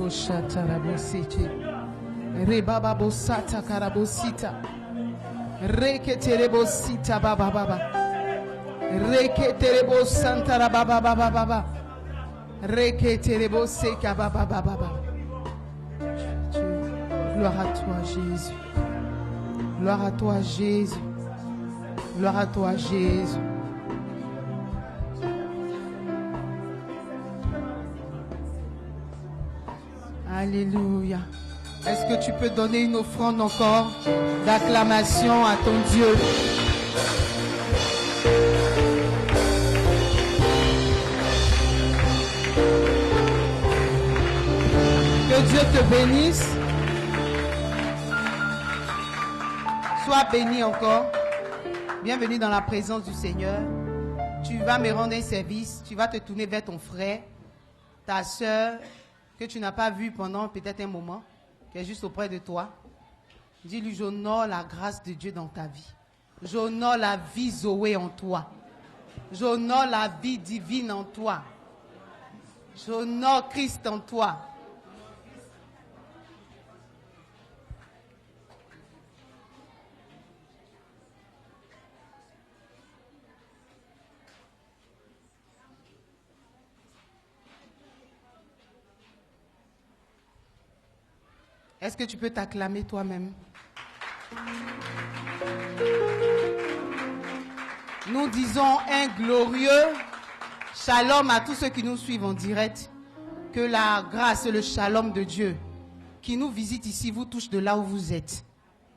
Boshata rabositi. Rebaba bosata karabosita. Reketerebosita baba baba. Reketerebosanta rababa baba baba. Reketereboseka baba baba baba. Gloire à toi Jésus. Gloire à toi Jésus. Gloire à toi Jésus. Alléluia. Est-ce que tu peux donner une offrande encore d'acclamation à ton Dieu? Que Dieu te bénisse. Sois béni encore. Bienvenue dans la présence du Seigneur. Tu vas me rendre un service. Tu vas te tourner vers ton frère, ta soeur, que tu n'as pas vu pendant peut-être un moment, qui est juste auprès de toi. Dis-lui, j'honore la grâce de Dieu dans ta vie. J'honore la vie Zoé en toi. J'honore la vie divine en toi. J'honore Christ en toi. Est-ce que tu peux t'acclamer toi-même? Nous disons un glorieux shalom à tous ceux qui nous suivent en direct. Que la grâce et le shalom de Dieu qui nous visite ici vous touche de là où vous êtes.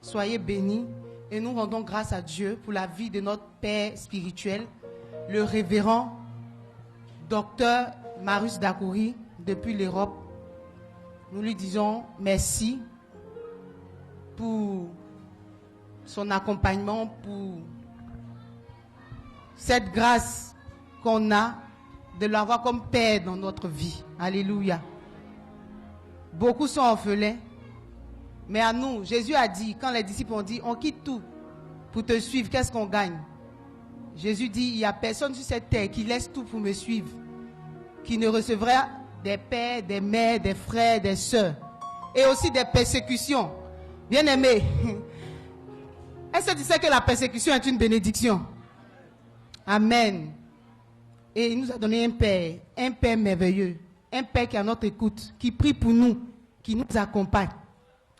Soyez bénis et nous rendons grâce à Dieu pour la vie de notre Père spirituel, le révérend docteur Marius Dakouri depuis l'Europe. Nous lui disons merci pour son accompagnement, pour cette grâce qu'on a de l'avoir comme Père dans notre vie. Alléluia. Beaucoup sont orphelins, mais à nous, Jésus a dit, quand les disciples ont dit, on quitte tout pour te suivre, qu'est-ce qu'on gagne? Jésus dit, il n'y a personne sur cette terre qui laisse tout pour me suivre, qui ne recevra des pères, des mères, des frères, des sœurs, et aussi des persécutions. Bien-aimés, est-ce que tu sais que la persécution est une bénédiction? Amen. Et il nous a donné un Père merveilleux, un Père qui est à notre écoute, qui prie pour nous, qui nous accompagne.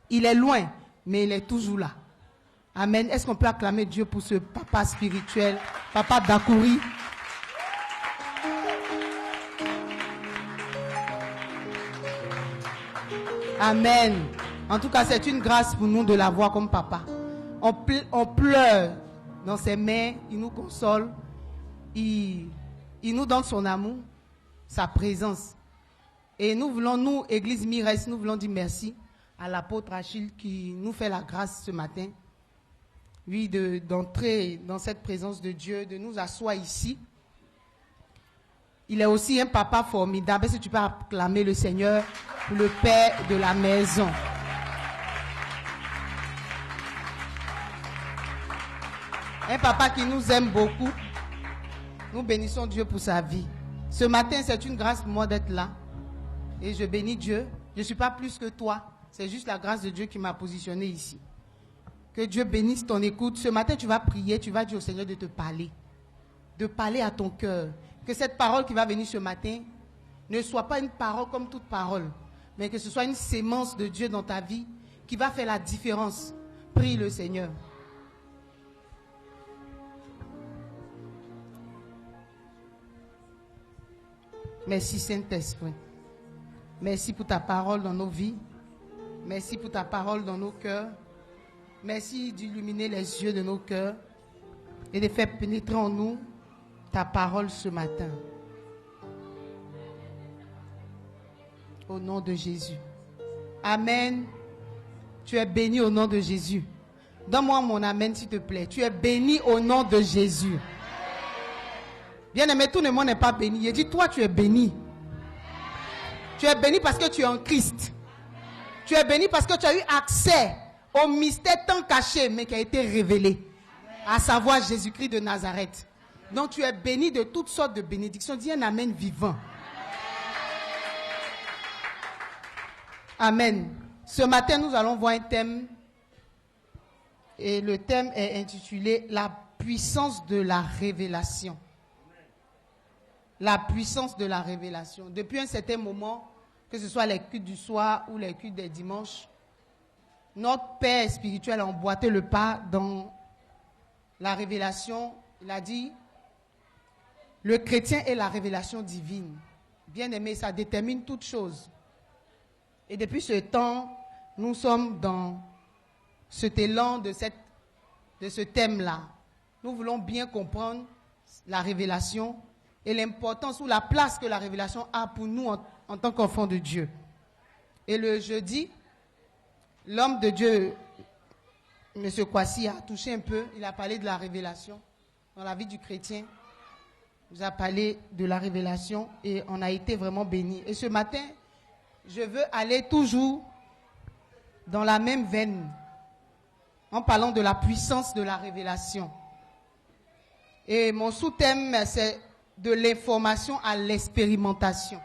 Il est loin, mais il est toujours là. Amen. Est-ce qu'on peut acclamer Dieu pour ce papa spirituel, papa Dakouri? Amen. En tout cas, c'est une grâce pour nous de l'avoir comme papa. On pleure dans ses mains, il nous console, il nous donne son amour, sa présence. Et nous voulons, nous, Église Mires, nous voulons dire merci à l'apôtre Achille qui nous fait la grâce ce matin, oui, d'entrer dans cette présence de Dieu, de nous asseoir ici. Il est aussi un papa formidable. Est-ce que tu peux acclamer le Seigneur pour le Père de la maison? Un papa qui nous aime beaucoup. Nous bénissons Dieu pour sa vie. Ce matin, c'est une grâce pour moi d'être là. Et je bénis Dieu. Je ne suis pas plus que toi. C'est juste la grâce de Dieu qui m'a positionné ici. Que Dieu bénisse ton écoute. Ce matin, tu vas prier. Tu vas dire au Seigneur de te parler. De parler à ton cœur. Que cette parole qui va venir ce matin ne soit pas une parole comme toute parole, mais que ce soit une sémence de Dieu dans ta vie qui va faire la différence. Prie le Seigneur. Merci Saint-Esprit. Merci pour ta parole dans nos vies. Merci pour ta parole dans nos cœurs. Merci d'illuminer les yeux de nos cœurs et de faire pénétrer en nous ta parole ce matin. Au nom de Jésus. Amen. Tu es béni au nom de Jésus. Donne-moi mon amen s'il te plaît. Tu es béni au nom de Jésus. Bien-aimé, tout le monde n'est pas béni. Il dit, toi tu es béni. Tu es béni parce que tu es en Christ. Tu es béni parce que tu as eu accès au mystère tant caché mais qui a été révélé. À savoir Jésus-Christ de Nazareth. Donc tu es béni de toutes sortes de bénédictions. Dis un amen vivant. Amen. Ce matin, nous allons voir un thème. Et le thème est intitulé « La puissance de la révélation ». La puissance de la révélation. Depuis un certain moment, que ce soit les cultes du soir ou les cultes des dimanches, notre Père spirituel a emboîté le pas dans la révélation. Il a dit, le chrétien est la révélation divine. Bien aimé, ça détermine toute chose. Et depuis ce temps, nous sommes dans cet élan de ce thème-là. Nous voulons bien comprendre la révélation et l'importance ou la place que la révélation a pour nous en tant qu'enfants de Dieu. Et le jeudi, l'homme de Dieu, M. Kwasi, a touché un peu. Il a parlé de la révélation dans la vie du chrétien. Il nous a parlé de la révélation et on a été vraiment bénis. Et ce matin, je veux aller toujours dans la même veine en parlant de la puissance de la révélation. Et mon sous-thème, c'est de l'information à l'expérimentation.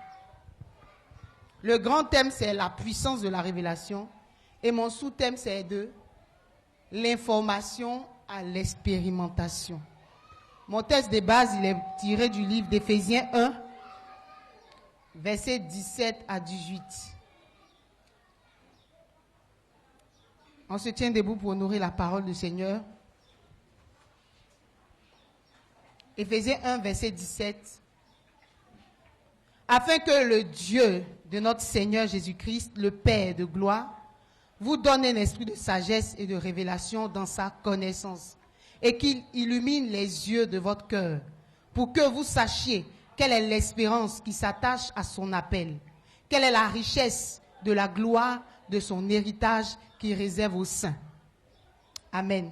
Le grand thème, c'est la puissance de la révélation. Et mon sous-thème, c'est de l'information à l'expérimentation. Mon texte de base, il est tiré du livre d'Éphésiens 1, versets 17 à 18. On se tient debout pour honorer la parole du Seigneur. Éphésiens 1, verset 17. Afin que le Dieu de notre Seigneur Jésus-Christ, le Père de gloire, vous donne un esprit de sagesse et de révélation dans sa connaissance, et qu'il illumine les yeux de votre cœur, pour que vous sachiez quelle est l'espérance qui s'attache à son appel, quelle est la richesse de la gloire de son héritage qui réserve aux saints. Amen.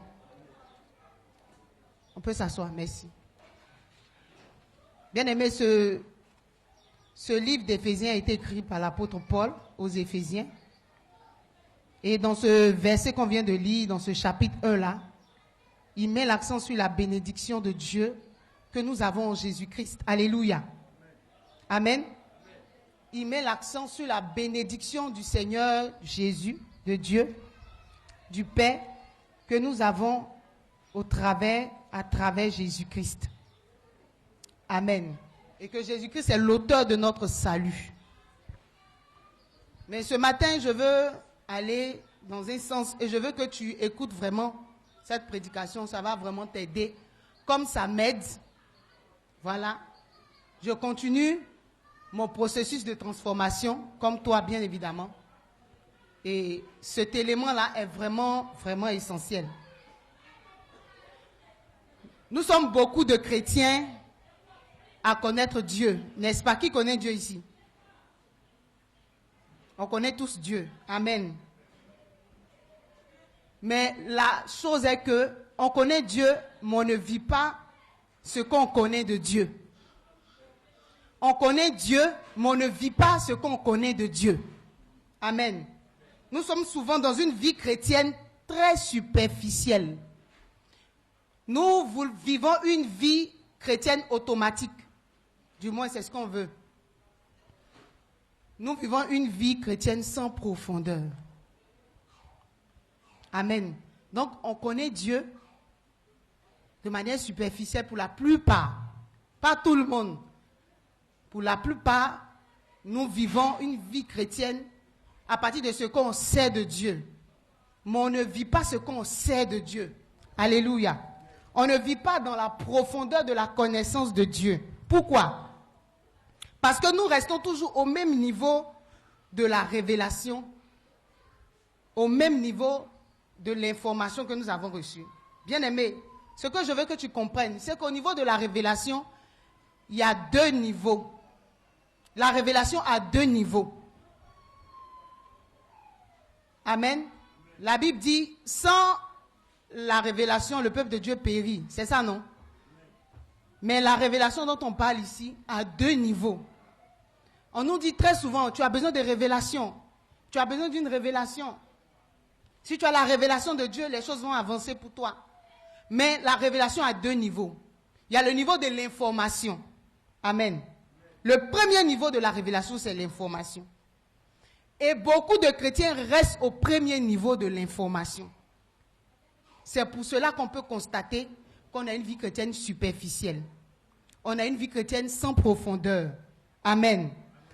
On peut s'asseoir, merci. Bien aimé, ce livre d'Éphésiens a été écrit par l'apôtre Paul aux Éphésiens. Et dans ce verset qu'on vient de lire, dans ce chapitre 1-là, il met l'accent sur la bénédiction de Dieu que nous avons en Jésus-Christ. Alléluia. Amen. Il met l'accent sur la bénédiction du Seigneur Jésus, de Dieu, du Père, que nous avons à travers Jésus-Christ. Amen. Et que Jésus-Christ est l'auteur de notre salut. Mais ce matin, je veux aller dans un sens et je veux que tu écoutes vraiment cette prédication. Ça va vraiment t'aider. Comme ça m'aide, voilà, je continue mon processus de transformation, comme toi, bien évidemment. Et cet élément-là est vraiment, vraiment essentiel. Nous sommes beaucoup de chrétiens à connaître Dieu, n'est-ce pas? Qui connaît Dieu ici? On connaît tous Dieu. Amen. Mais la chose est que on connaît Dieu, mais on ne vit pas ce qu'on connaît de Dieu. On connaît Dieu, mais on ne vit pas ce qu'on connaît de Dieu. Amen. Nous sommes souvent dans une vie chrétienne très superficielle. Nous vivons une vie chrétienne automatique. Du moins, c'est ce qu'on veut. Nous vivons une vie chrétienne sans profondeur. Amen. Donc, on connaît Dieu de manière superficielle pour la plupart. Pas tout le monde. Pour la plupart, nous vivons une vie chrétienne à partir de ce qu'on sait de Dieu. Mais on ne vit pas ce qu'on sait de Dieu. Alléluia. On ne vit pas dans la profondeur de la connaissance de Dieu. Pourquoi? Parce que nous restons toujours au même niveau de la révélation, au même niveau de l'information que nous avons reçue. Bien aimé, ce que je veux que tu comprennes, c'est qu'au niveau de la révélation, il y a deux niveaux. La révélation a deux niveaux. Amen. La Bible dit, sans la révélation, le peuple de Dieu périt. C'est ça, non? Mais la révélation dont on parle ici a deux niveaux. On nous dit très souvent, tu as besoin de révélation. Tu as besoin d'une révélation. Si tu as la révélation de Dieu, les choses vont avancer pour toi. Mais la révélation a deux niveaux. Il y a le niveau de l'information. Amen. Le premier niveau de la révélation, c'est l'information. Et beaucoup de chrétiens restent au premier niveau de l'information. C'est pour cela qu'on peut constater qu'on a une vie chrétienne superficielle. On a une vie chrétienne sans profondeur. Amen.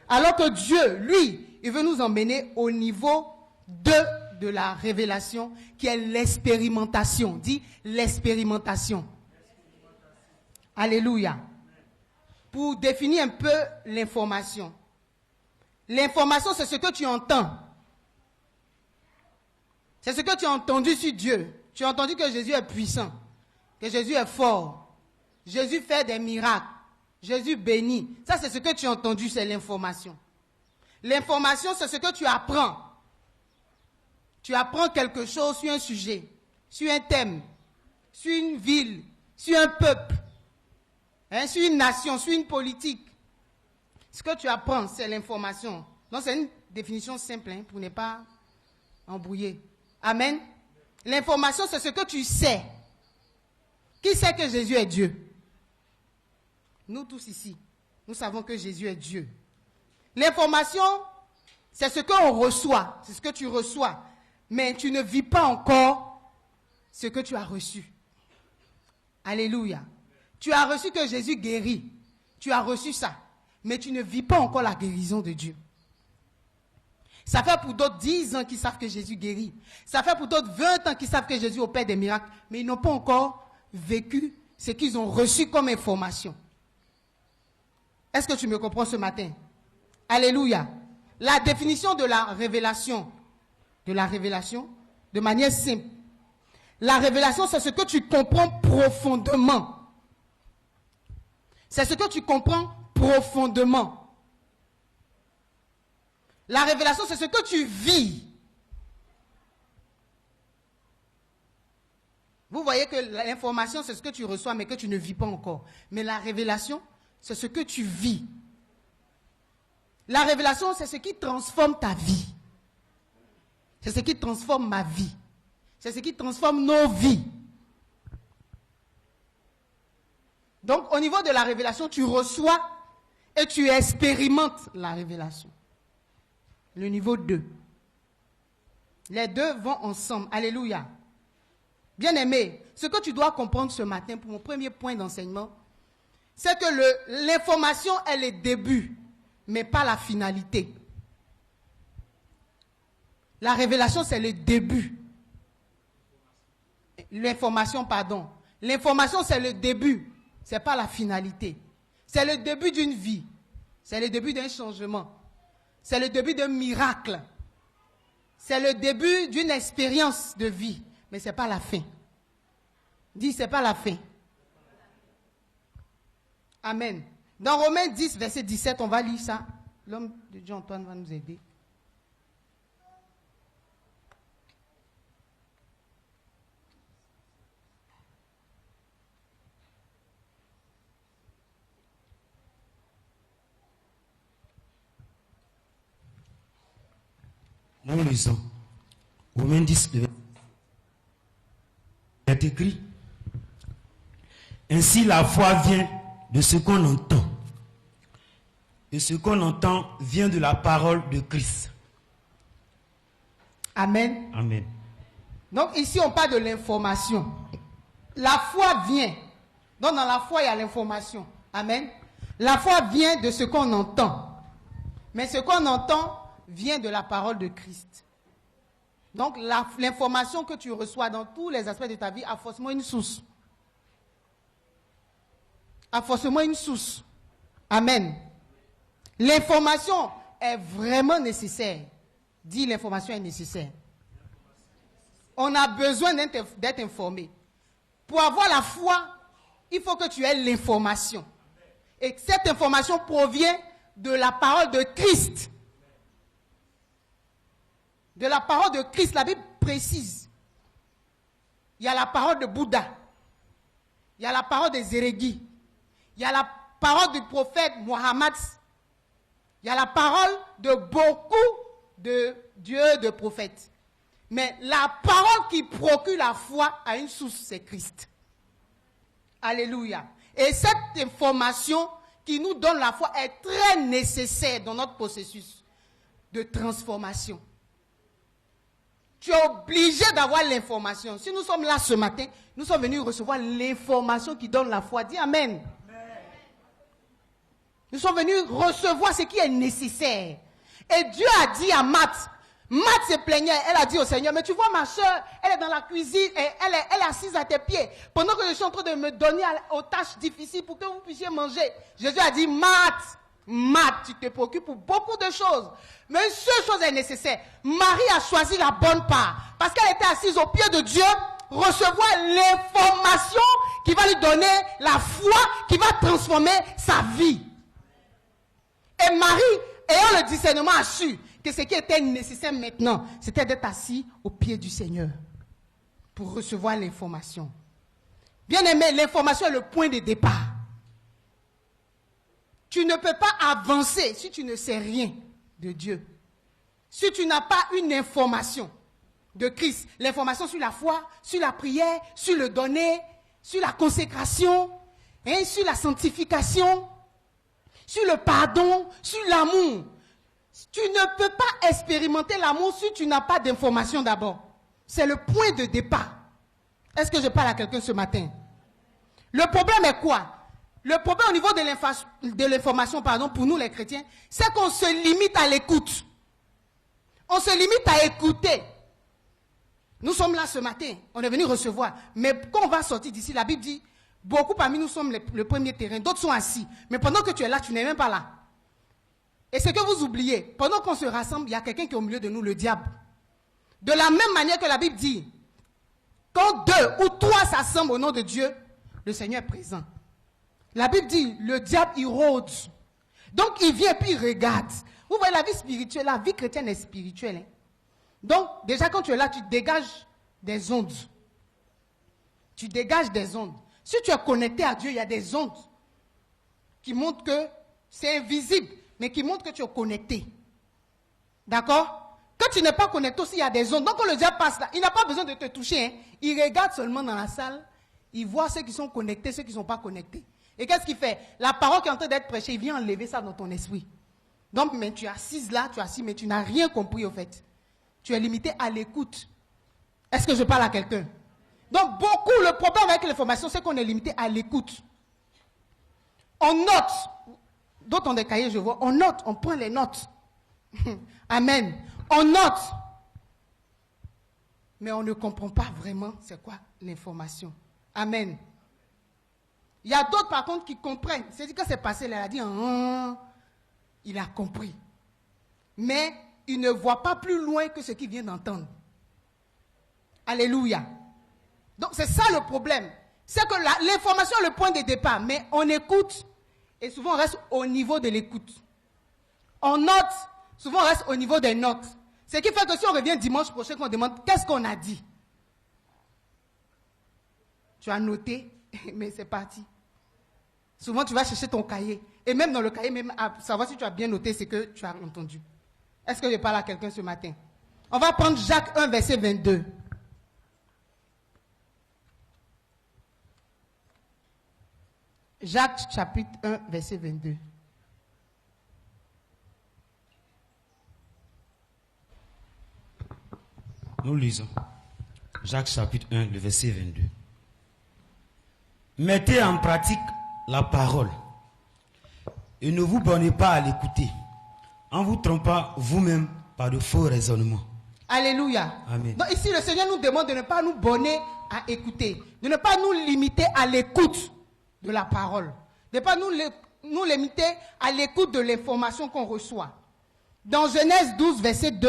Alors que Dieu, lui, il veut nous emmener au niveau 2 de la révélation, qui est l'expérimentation. Dis l'expérimentation. Alléluia. Pour définir un peu l'information. L'information, c'est ce que tu entends. C'est ce que tu as entendu sur Dieu. Tu as entendu que Jésus est puissant, que Jésus est fort. Jésus fait des miracles. Jésus bénit. Ça, c'est ce que tu as entendu, c'est l'information. L'information, c'est ce que tu apprends. Tu apprends quelque chose sur un sujet, sur un thème, sur une ville, sur un peuple, sur une nation, sur une politique. Ce que tu apprends, c'est l'information. Donc, c'est une définition simple pour ne pas embrouiller. Amen. L'information, c'est ce que tu sais. Qui sait que Jésus est Dieu? Nous tous ici, nous savons que Jésus est Dieu. L'information, c'est ce qu'on reçoit, c'est ce que tu reçois. Mais tu ne vis pas encore ce que tu as reçu. Alléluia. Tu as reçu que Jésus guérit. Tu as reçu ça. Mais tu ne vis pas encore la guérison de Dieu. Ça fait pour d'autres 10 ans qu'ils savent que Jésus guérit. Ça fait pour d'autres 20 ans qu'ils savent que Jésus opère des miracles. Mais ils n'ont pas encore vécu ce qu'ils ont reçu comme information. Est-ce que tu me comprends ce matin? Alléluia. La définition de la révélation, de manière simple. La révélation, c'est ce que tu comprends profondément. C'est ce que tu comprends profondément. La révélation, c'est ce que tu vis. Vous voyez que l'information, c'est ce que tu reçois, mais que tu ne vis pas encore. Mais la révélation, c'est ce que tu vis. La révélation, c'est ce qui transforme ta vie. C'est ce qui transforme ma vie. C'est ce qui transforme nos vies. Donc, au niveau de la révélation, tu reçois et tu expérimentes la révélation. Le niveau 2. Les deux vont ensemble. Alléluia. Bien-aimé, ce que tu dois comprendre ce matin pour mon premier point d'enseignement, c'est que l'information est le début, mais pas la finalité. La révélation, c'est le début. L'information, pardon. L'information, c'est le début. Ce n'est pas la finalité. C'est le début d'une vie. C'est le début d'un changement. C'est le début d'un miracle. C'est le début d'une expérience de vie. Mais ce n'est pas la fin. Dis, ce n'est pas la fin. Amen. Dans Romains 10, verset 17, on va lire ça. L'homme de Dieu Antoine va nous aider. Nous lisons. Romains 10, il est écrit: ainsi la foi vient de ce qu'on entend. Et ce qu'on entend vient de la parole de Christ. Amen. Amen. Donc ici, on parle de l'information. La foi vient. Donc dans la foi, il y a l'information. Amen. La foi vient de ce qu'on entend. Mais ce qu'on entend vient de la parole de Christ. Donc l'information que tu reçois dans tous les aspects de ta vie a forcément une source. A forcément une source. Amen. L'information est vraiment nécessaire. Dis, l'information est nécessaire. On a besoin d'être informé. Pour avoir la foi, il faut que tu aies l'information. Et cette information provient de la parole de Christ. De la parole de Christ, la Bible précise. Il y a la parole de Bouddha. Il y a la parole des Zérégis. Il y a la parole du prophète Mohammed. Il y a la parole de beaucoup de dieux, de prophètes. Mais la parole qui procure la foi a une source, c'est Christ. Alléluia. Et cette information qui nous donne la foi est très nécessaire dans notre processus. de transformation. Tu es obligé d'avoir l'information. Si nous sommes là ce matin, nous sommes venus recevoir l'information qui donne la foi. Dis Amen. Nous sommes venus recevoir ce qui est nécessaire. Et Dieu a dit à Marthe se plaignait, elle a dit au Seigneur, mais tu vois ma soeur, elle est dans la cuisine, et elle est assise à tes pieds, pendant que je suis en train de me donner aux tâches difficiles pour que vous puissiez manger. Jésus a dit, Marthe, tu te préoccupes pour beaucoup de choses, mais une seule chose est nécessaire. Marie a choisi la bonne part, parce qu'elle était assise au pied de Dieu, recevoir l'information qui va lui donner la foi, qui va transformer sa vie. Et Marie, ayant le discernement, a su que ce qui était nécessaire maintenant, c'était d'être assis au pied du Seigneur pour recevoir l'information. Bien aimé, l'information est le point de départ. Tu ne peux pas avancer si tu ne sais rien de Dieu. Si tu n'as pas une information de Christ, l'information sur la foi, sur la prière, sur le donner, sur la consécration, sur la sanctification, sur le pardon, sur l'amour. Tu ne peux pas expérimenter l'amour si tu n'as pas d'information d'abord. C'est le point de départ. Est-ce que je parle à quelqu'un ce matin? Le problème est quoi? Le problème au niveau de l'information, pour nous les chrétiens, c'est qu'on se limite à l'écoute. On se limite à écouter. Nous sommes là ce matin, on est venu recevoir. Mais quand on va sortir d'ici, la Bible dit, beaucoup parmi nous sommes le premier terrain, d'autres sont assis. Mais pendant que tu es là, tu n'es même pas là. Et ce que vous oubliez, pendant qu'on se rassemble, il y a quelqu'un qui est au milieu de nous, le diable. De la même manière que la Bible dit, quand 2 ou 3 s'assemblent au nom de Dieu, le Seigneur est présent. La Bible dit, le diable, il rôde. Donc, il vient et puis il regarde. Vous voyez, la vie spirituelle, la vie chrétienne est spirituelle. Hein? Donc, déjà, quand tu es là, tu dégages des ondes. Tu dégages des ondes. Si tu es connecté à Dieu, il y a des ondes qui montrent que c'est invisible, mais qui montrent que tu es connecté. D'accord? Quand tu n'es pas connecté aussi, il y a des ondes. Donc, quand le diable passe là, il n'a pas besoin de te toucher. Hein? Il regarde seulement dans la salle. Il voit ceux qui sont connectés, ceux qui ne sont pas connectés. Et qu'est-ce qu'il fait? La parole qui est en train d'être prêchée, il vient enlever ça dans ton esprit. Donc, mais tu es assise là, tu es assis, mais tu n'as rien compris au fait. Tu es limité à l'écoute. Est-ce que je parle à quelqu'un? Donc, le problème avec l'information, c'est qu'on est limité à l'écoute. On note. D'autres ont des cahiers, je vois. On note, on prend les notes. Amen. On note. Mais on ne comprend pas vraiment c'est quoi l'information. Amen. Il y a d'autres, par contre, qui comprennent. C'est-à-dire que c'est passé, là, elle a dit, il a compris. Mais il ne voit pas plus loin que ce qu'il vient d'entendre. Alléluia. Donc, c'est ça le problème. C'est que l'information est le point de départ, mais on écoute et souvent on reste au niveau de l'écoute. On note, souvent on reste au niveau des notes. Ce qui fait que si on revient dimanche prochain, qu'on demande qu'est-ce qu'on a dit. Tu as noté, mais c'est parti. Souvent tu vas chercher ton cahier. Et même dans le cahier, même à savoir si tu as bien noté ce que tu as entendu. Est-ce que je parle à quelqu'un ce matin? On va prendre Jacques 1, verset 22. Jacques chapitre 1, verset 22. Nous lisons. Jacques chapitre 1, le verset 22. Mettez en pratique la parole et ne vous bornez pas à l'écouter, en vous trompant vous-même par de faux raisonnements. Alléluia. Amen. Donc ici, le Seigneur nous demande de ne pas nous borner à écouter, de ne pas nous limiter à l'écoute de la parole, de ne pas nous limiter à l'écoute de l'information qu'on reçoit. Dans Genèse 12, verset 2,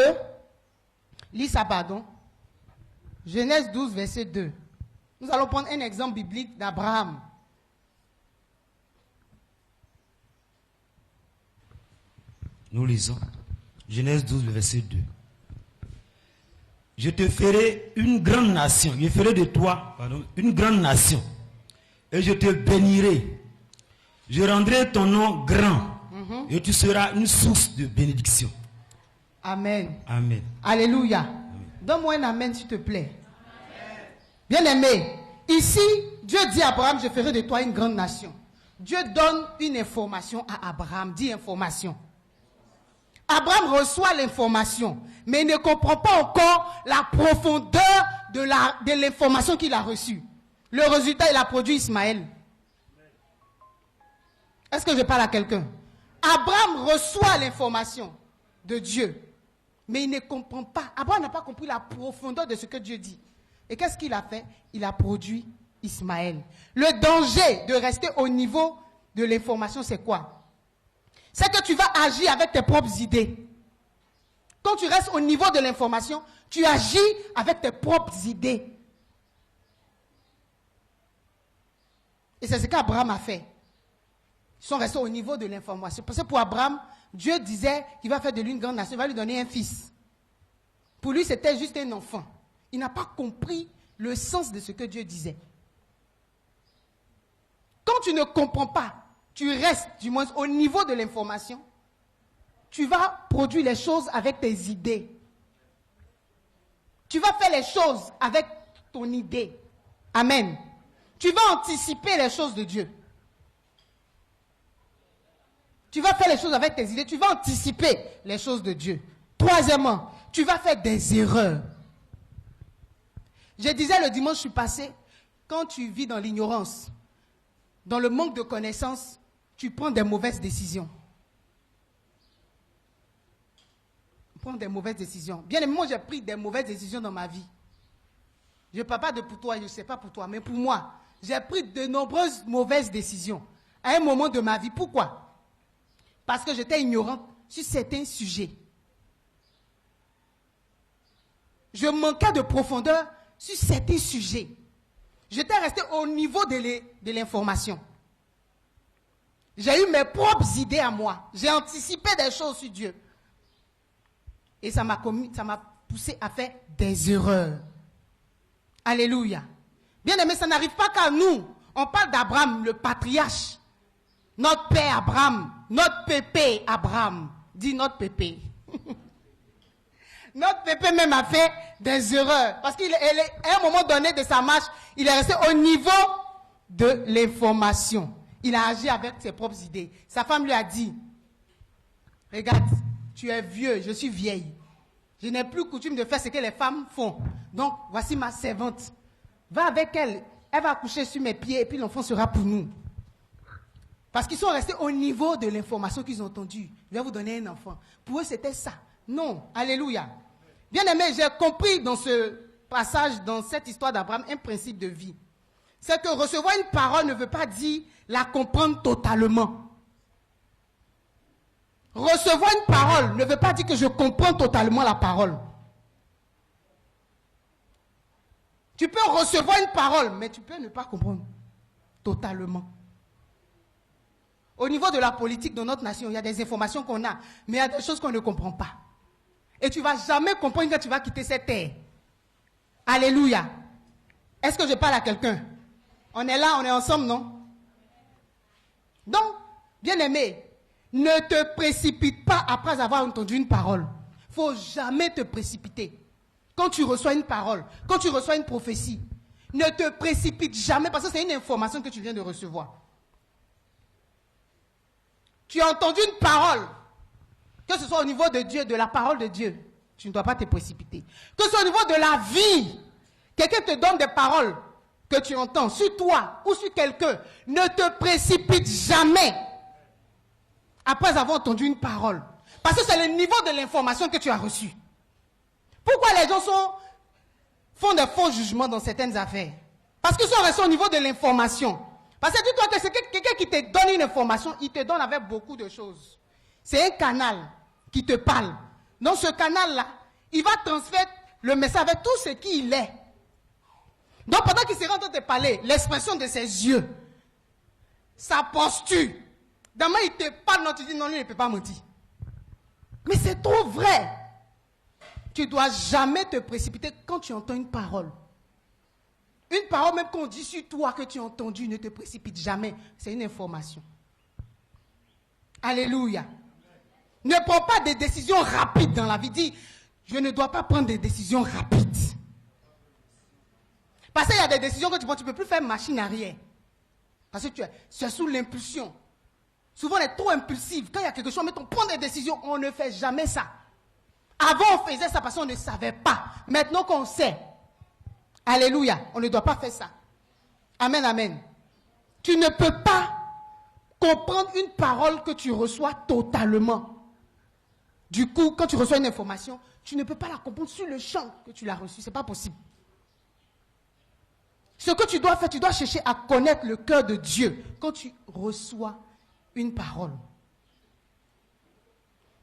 lis ça, pardon. Genèse 12, verset 2. Nous allons prendre un exemple biblique d'Abraham. Nous lisons. Genèse 12, verset 2. Je te ferai une grande nation. Je ferai de toi, une grande nation. Et je te bénirai. Je rendrai ton nom grand. Et tu seras une source de bénédiction. Amen. Amen. Alléluia. Amen. Donne-moi un amen, s'il te plaît. Bien-aimé, ici, Dieu dit à Abraham, je ferai de toi une grande nation. Dieu donne une information à Abraham. Dis information. Abraham reçoit l'information, mais il ne comprend pas encore la profondeur de l'information qu'il a reçue. Le résultat, il a produit Ismaël. Est-ce que je parle à quelqu'un? Abraham reçoit l'information de Dieu, mais il ne comprend pas. Abraham n'a pas compris la profondeur de ce que Dieu dit. Et qu'est-ce qu'il a fait? Il a produit Ismaël. Le danger de rester au niveau de l'information, c'est quoi? C'est que tu vas agir avec tes propres idées. Quand tu restes au niveau de l'information, tu agis avec tes propres idées. Et c'est ce qu'Abraham a fait. Ils sont restés au niveau de l'information. Parce que pour Abraham, Dieu disait qu'il va faire de lui une grande nation, il va lui donner un fils. Pour lui, c'était juste un enfant. Il n'a pas compris le sens de ce que Dieu disait. Quand tu ne comprends pas, tu restes du moins au niveau de l'information, tu vas produire les choses avec tes idées. Tu vas faire les choses avec ton idée. Amen. Tu vas anticiper les choses de Dieu. Tu vas faire les choses avec tes idées, tu vas anticiper les choses de Dieu. Troisièmement, tu vas faire des erreurs. Je disais le dimanche passé, quand tu vis dans l'ignorance, dans le manque de connaissances, tu prends des mauvaises décisions. Prends des mauvaises décisions. Bien évidemment, moi j'ai pris des mauvaises décisions dans ma vie. Je ne parle pas de pour toi, je ne sais pas pour toi, mais pour moi, j'ai pris de nombreuses mauvaises décisions à un moment de ma vie. Pourquoi? Parce que j'étais ignorante sur certains sujets. Je manquais de profondeur sur certains sujets. J'étais resté au niveau de l'information. J'ai eu mes propres idées à moi. J'ai anticipé des choses sur Dieu. Et ça m'a poussé à faire des erreurs. Alléluia. Bien aimé, ça n'arrive pas qu'à nous. On parle d'Abraham, le patriarche. Notre père Abraham, notre pépé Abraham. Dis notre pépé. Notre pépé même a fait des erreurs. Parce qu'à un moment donné de sa marche, il est resté au niveau de l'information. Il a agi avec ses propres idées. Sa femme lui a dit, regarde, tu es vieux, je suis vieille. Je n'ai plus coutume de faire ce que les femmes font. Donc, voici ma servante. Va avec elle. Elle va coucher sur mes pieds et puis l'enfant sera pour nous. Parce qu'ils sont restés au niveau de l'information qu'ils ont entendue. Je vais vous donner un enfant. Pour eux, c'était ça. Non. Alléluia. Bien aimé, j'ai compris dans ce passage, dans cette histoire d'Abraham, un principe de vie. C'est que recevoir une parole ne veut pas dire la comprendre totalement. Recevoir une parole ne veut pas dire que je comprends totalement la parole. Tu peux recevoir une parole, mais tu peux ne pas comprendre totalement. Au niveau de la politique de notre nation, il y a des informations qu'on a, mais il y a des choses qu'on ne comprend pas. Et tu ne vas jamais comprendre que tu vas quitter cette terre. Alléluia. Est-ce que je parle à quelqu'un? On est là, on est ensemble, non? Donc, bien aimé, ne te précipite pas après avoir entendu une parole. Il ne faut jamais te précipiter. Quand tu reçois une parole, quand tu reçois une prophétie, ne te précipite jamais parce que c'est une information que tu viens de recevoir. Tu as entendu une parole, que ce soit au niveau de Dieu, de la parole de Dieu, tu ne dois pas te précipiter. Que ce soit au niveau de la vie, quelqu'un te donne des paroles que tu entends sur toi ou sur quelqu'un, ne te précipite jamais après avoir entendu une parole. Parce que c'est le niveau de l'information que tu as reçue. Pourquoi les gens font des faux jugements dans certaines affaires? Parce qu'ils sont restés au niveau de l'information. Parce que dis-toi que c'est quelqu'un qui te donne une information, il te donne avec beaucoup de choses. C'est un canal qui te parle. Dans ce canal-là, il va transférer le message avec tout ce qu'il est. Donc pendant qu'il sera en train de te parler, l'expression de ses yeux, sa posture, d'abord il te parle, non, tu dis non, lui il ne peut pas mentir. Mais c'est trop vrai. Tu ne dois jamais te précipiter quand tu entends une parole. Une parole même qu'on dit sur toi que tu as entendu, ne te précipite jamais. C'est une information. Alléluia. Ne prends pas des décisions rapides dans la vie. Dis, je ne dois pas prendre des décisions rapides. Parce qu'il y a des décisions que tu prends, tu ne peux plus faire machine arrière. Parce que tu es sous l'impulsion. Souvent, on est trop impulsif. Quand il y a quelque chose, on prend des décisions. On ne fait jamais ça. Avant, on faisait ça parce qu'on ne savait pas. Maintenant qu'on sait, alléluia, on ne doit pas faire ça. Amen, amen. Tu ne peux pas comprendre une parole que tu reçois totalement. Du coup, quand tu reçois une information, tu ne peux pas la comprendre sur le champ que tu l'as reçue. Ce n'est pas possible. Ce que tu dois faire, tu dois chercher à connaître le cœur de Dieu quand tu reçois une parole.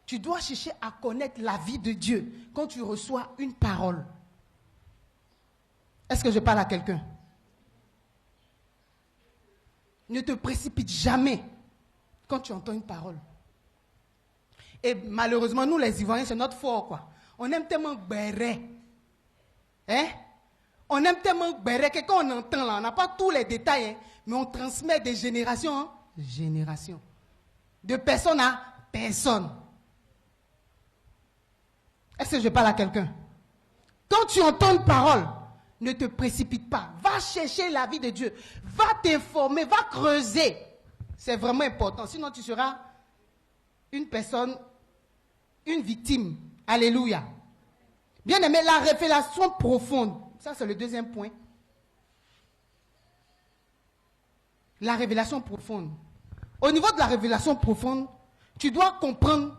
Tu dois chercher à connaître la vie de Dieu quand tu reçois une parole. Est-ce que je parle à quelqu'un? Ne te précipite jamais quand tu entends une parole. Et malheureusement, nous les Ivoiriens, c'est notre fort, quoi. On aime tellement béret. Hein? On aime tellement béret que quand on entend là, on n'a pas tous les détails, hein, mais on transmet de génération en génération. De personne à personne. Est-ce que je parle à quelqu'un? Quand tu entends une parole, ne te précipite pas. Va chercher la vie de Dieu. Va t'informer, va creuser. C'est vraiment important. Sinon, tu seras une personne, une victime. Alléluia. Bien aimé, la révélation profonde. Ça, c'est le deuxième point. La révélation profonde. Au niveau de la révélation profonde, tu dois comprendre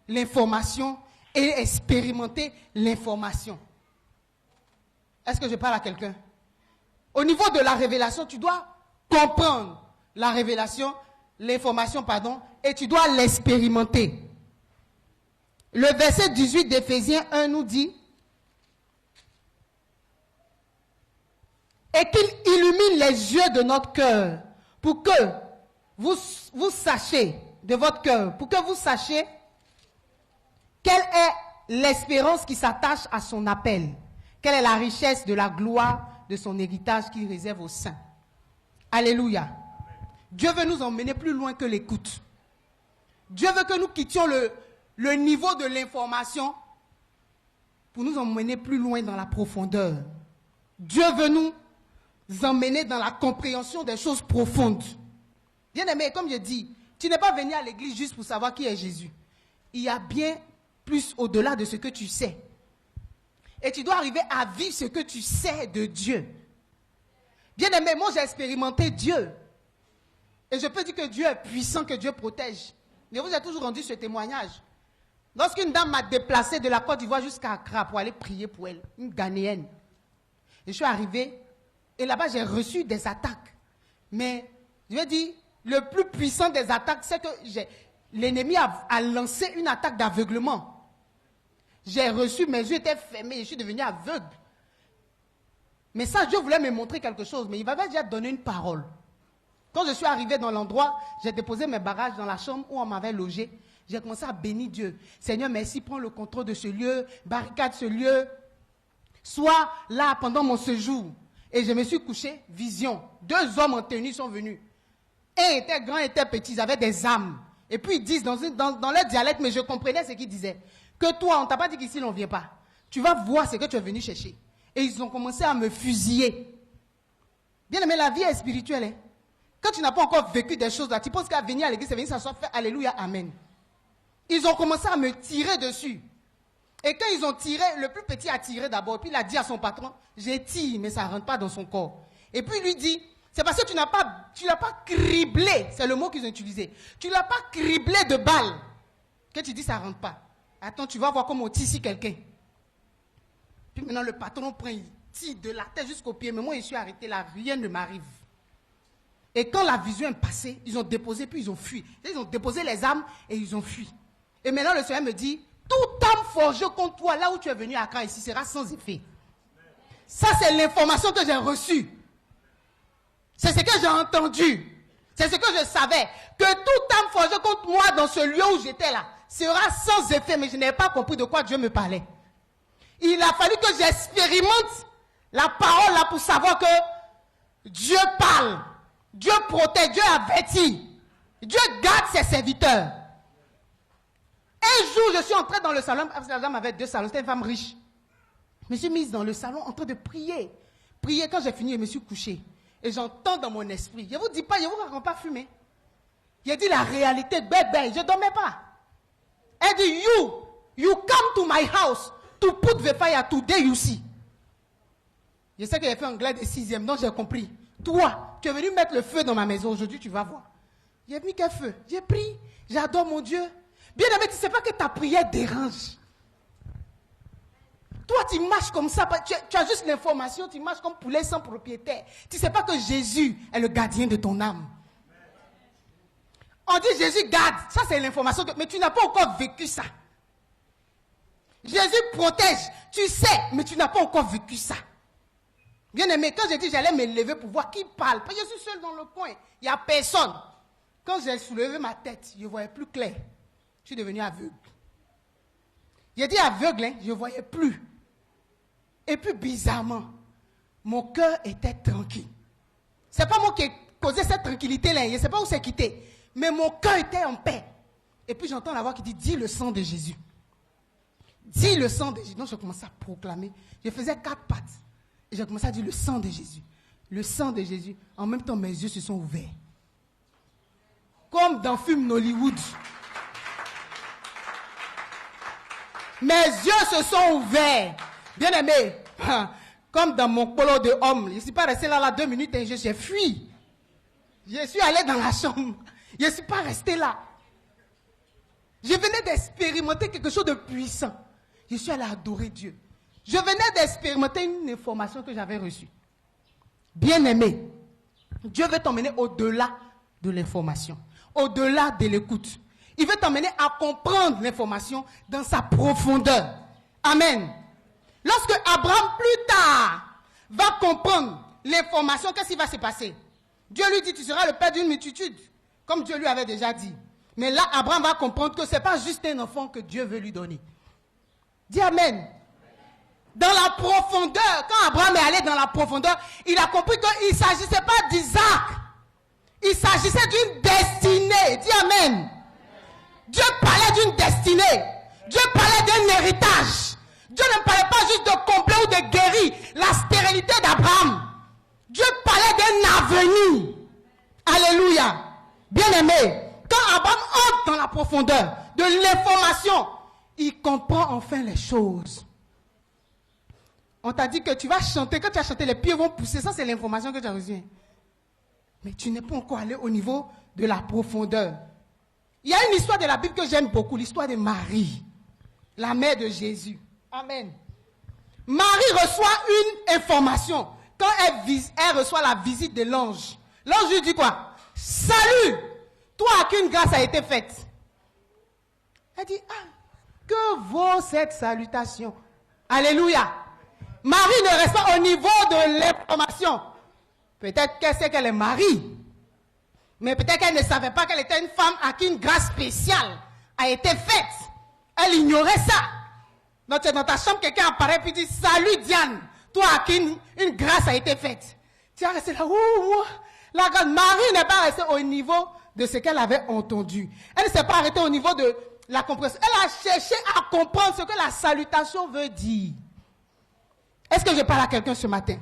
l'information et expérimenter l'information. Est-ce que je parle à quelqu'un? Au niveau de la révélation, tu dois comprendre la révélation, l'information, pardon, et tu dois l'expérimenter. Le verset 18 d'Éphésiens 1 nous dit: et qu'il illumine les yeux de notre cœur pour que vous sachiez, de votre cœur, pour que vous sachiez quelle est l'espérance qui s'attache à son appel. Quelle est la richesse de la gloire de son héritage qu'il réserve aux saints. Alléluia. Dieu veut nous emmener plus loin que l'écoute. Dieu veut que nous quittions le niveau de l'information pour nous emmener plus loin dans la profondeur. Dieu veut nous emmener dans la compréhension des choses profondes. Bien aimé, comme je dis, tu n'es pas venu à l'église juste pour savoir qui est Jésus. Il y a bien plus au-delà de ce que tu sais. Et tu dois arriver à vivre ce que tu sais de Dieu. Bien aimé, moi j'ai expérimenté Dieu. Et je peux dire que Dieu est puissant, que Dieu protège. Mais vous avez toujours rendu ce témoignage. Lorsqu'une dame m'a déplacé de la Côte d'Ivoire jusqu'à Accra pour aller prier pour elle, une Ghanéenne. Et je suis arrivé, et là-bas j'ai reçu des attaques. Mais, je vais dire, le plus puissant des attaques, c'est que l'ennemi a lancé une attaque d'aveuglement. J'ai reçu, mes yeux étaient fermés, je suis devenu aveugle. Mais ça, Dieu voulait me montrer quelque chose, mais il m'avait déjà donné une parole. Quand je suis arrivé dans l'endroit, j'ai déposé mes bagages dans la chambre où on m'avait logé. J'ai commencé à bénir Dieu. Seigneur, merci, prends le contrôle de ce lieu, barricade ce lieu. Sois là pendant mon séjour. Et je me suis couché, vision. 2 hommes en tenue sont venus. Un était grand, un était petit, ils avaient des âmes. Et puis ils disent dans leur dialecte, mais je comprenais ce qu'ils disaient. Que toi, on ne t'a pas dit qu'ici, on ne vient pas. Tu vas voir ce que tu es venu chercher. Et ils ont commencé à me fusiller. Bien aimé, la vie est spirituelle. Hein? Quand tu n'as pas encore vécu des choses là, tu penses qu'à venir à l'église, c'est venir s'asseoir, faire Alléluia, Amen. Ils ont commencé à me tirer dessus. Et quand ils ont tiré, le plus petit a tiré d'abord. Puis il a dit à son patron, j'ai tiré, mais ça ne rentre pas dans son corps. Et puis il lui dit, c'est parce que tu l'as pas criblé, c'est le mot qu'ils ont utilisé. Tu ne l'as pas criblé de balles que tu dis ça ne rentre pas. Attends, tu vas voir comment on tire ici quelqu'un. Puis maintenant, le patron prend, il tire de la tête jusqu'au pied. Mais moi, je suis arrêté là, rien ne m'arrive. Et quand la vision est passée, ils ont déposé, puis ils ont fui. Ils ont déposé les armes et ils ont fui. Et maintenant, le Seigneur me dit, toute arme forgée contre toi, là où tu es venu à Accra, ici, sera sans effet. Ça, c'est l'information que j'ai reçue. C'est ce que j'ai entendu. C'est ce que je savais. Que toute arme forgée contre moi dans ce lieu où j'étais là, sera sans effet, mais je n'ai pas compris de quoi Dieu me parlait. Il a fallu que j'expérimente la parole là pour savoir que Dieu parle, Dieu protège, Dieu avertit, Dieu garde ses serviteurs. Un jour, je suis entré dans le salon, parce que la dame avait 2 salons, c'était une femme riche. Je me suis mise dans le salon en train de prier. Prier, quand j'ai fini, je me suis couché. Et j'entends dans mon esprit, je ne vous dis pas, je ne vous raconte pas fumer. J'ai dit la réalité, bébé, je ne dormais pas. Elle dit, you come to my house to put the fire today, you see. Je sais que j'ai fait anglais de 6e, donc j'ai compris. Toi, tu es venu mettre le feu dans ma maison, aujourd'hui tu vas voir. J'ai mis quel feu? J'ai pris, j'adore mon Dieu. Bien aimé, tu ne sais pas que ta prière dérange. Toi, tu marches comme ça, tu as juste l'information, tu marches comme poulet sans propriétaire. Tu ne sais pas que Jésus est le gardien de ton âme. On dit Jésus garde, ça c'est l'information, mais tu n'as pas encore vécu ça. Jésus protège, tu sais, mais tu n'as pas encore vécu ça. Bien aimé, quand j'ai dit j'allais me lever pour voir qui parle, parce que je suis seul dans le coin, il n'y a personne. Quand j'ai soulevé ma tête, je ne voyais plus clair. Je suis devenu aveugle. J'ai dit aveugle, hein, je ne voyais plus. Et puis bizarrement, mon cœur était tranquille. Ce n'est pas moi qui ai causé cette tranquillité-là, je ne sais pas où c'est quitté. Mais mon cœur était en paix. Et puis j'entends la voix qui dit, dis le sang de Jésus. Dis le sang de Jésus. Donc je commençais à proclamer. Je faisais 4 pattes. Et j'ai commencé à dire le sang de Jésus. Le sang de Jésus. En même temps, mes yeux se sont ouverts. Comme dans le film Hollywood. Mes yeux se sont ouverts. Bien aimé. Comme dans mon polo de homme. Je ne suis pas resté là 2 minutes et j'ai fui. Je suis allé dans la chambre. Je ne suis pas resté là. Je venais d'expérimenter quelque chose de puissant. Je suis allé adorer Dieu. Je venais d'expérimenter une information que j'avais reçue. Bien-aimé, Dieu veut t'emmener au-delà de l'information, au-delà de l'écoute. Il veut t'emmener à comprendre l'information dans sa profondeur. Amen. Lorsque Abraham, plus tard, va comprendre l'information, qu'est-ce qui va se passer? Dieu lui dit, tu seras le père d'une multitude, comme Dieu lui avait déjà dit. Mais là, Abraham va comprendre que ce n'est pas juste un enfant que Dieu veut lui donner. Dis Amen. Dans la profondeur, quand Abraham est allé dans la profondeur, il a compris qu'il ne s'agissait pas d'Isaac. Il s'agissait d'une destinée. Dis Amen. Dieu parlait d'une destinée. Dieu parlait d'un héritage. Dieu ne parlait pas juste de complet ou de guéri. La stérilité d'Abraham. Dieu parlait d'un avenir. Alléluia. Bien-aimé, quand Abraham entre dans la profondeur de l'information, il comprend enfin les choses. On t'a dit que tu vas chanter, quand tu as chanté, les pieds vont pousser. Ça, c'est l'information que tu as reçue. Mais tu n'es pas encore allé au niveau de la profondeur. Il y a une histoire de la Bible que j'aime beaucoup, l'histoire de Marie, la mère de Jésus. Amen. Marie reçoit une information quand elle reçoit la visite de l'ange. L'ange lui dit quoi? Salut, toi à qui une grâce a été faite. Elle dit, que vaut cette salutation? Alléluia. Marie ne reste pas au niveau de l'information. Peut-être qu'elle sait qu'elle est Marie. Mais peut-être qu'elle ne savait pas qu'elle était une femme à qui une grâce spéciale a été faite. Elle ignorait ça. Donc dans ta chambre, quelqu'un apparaît et dit, salut Diane, toi à qui une grâce a été faite. Tu vas rester là, la grâce. Marie n'est pas restée au niveau de ce qu'elle avait entendu. Elle ne s'est pas arrêtée au niveau de la compréhension. Elle a cherché à comprendre ce que la salutation veut dire. Est-ce que je parle à quelqu'un ce matin?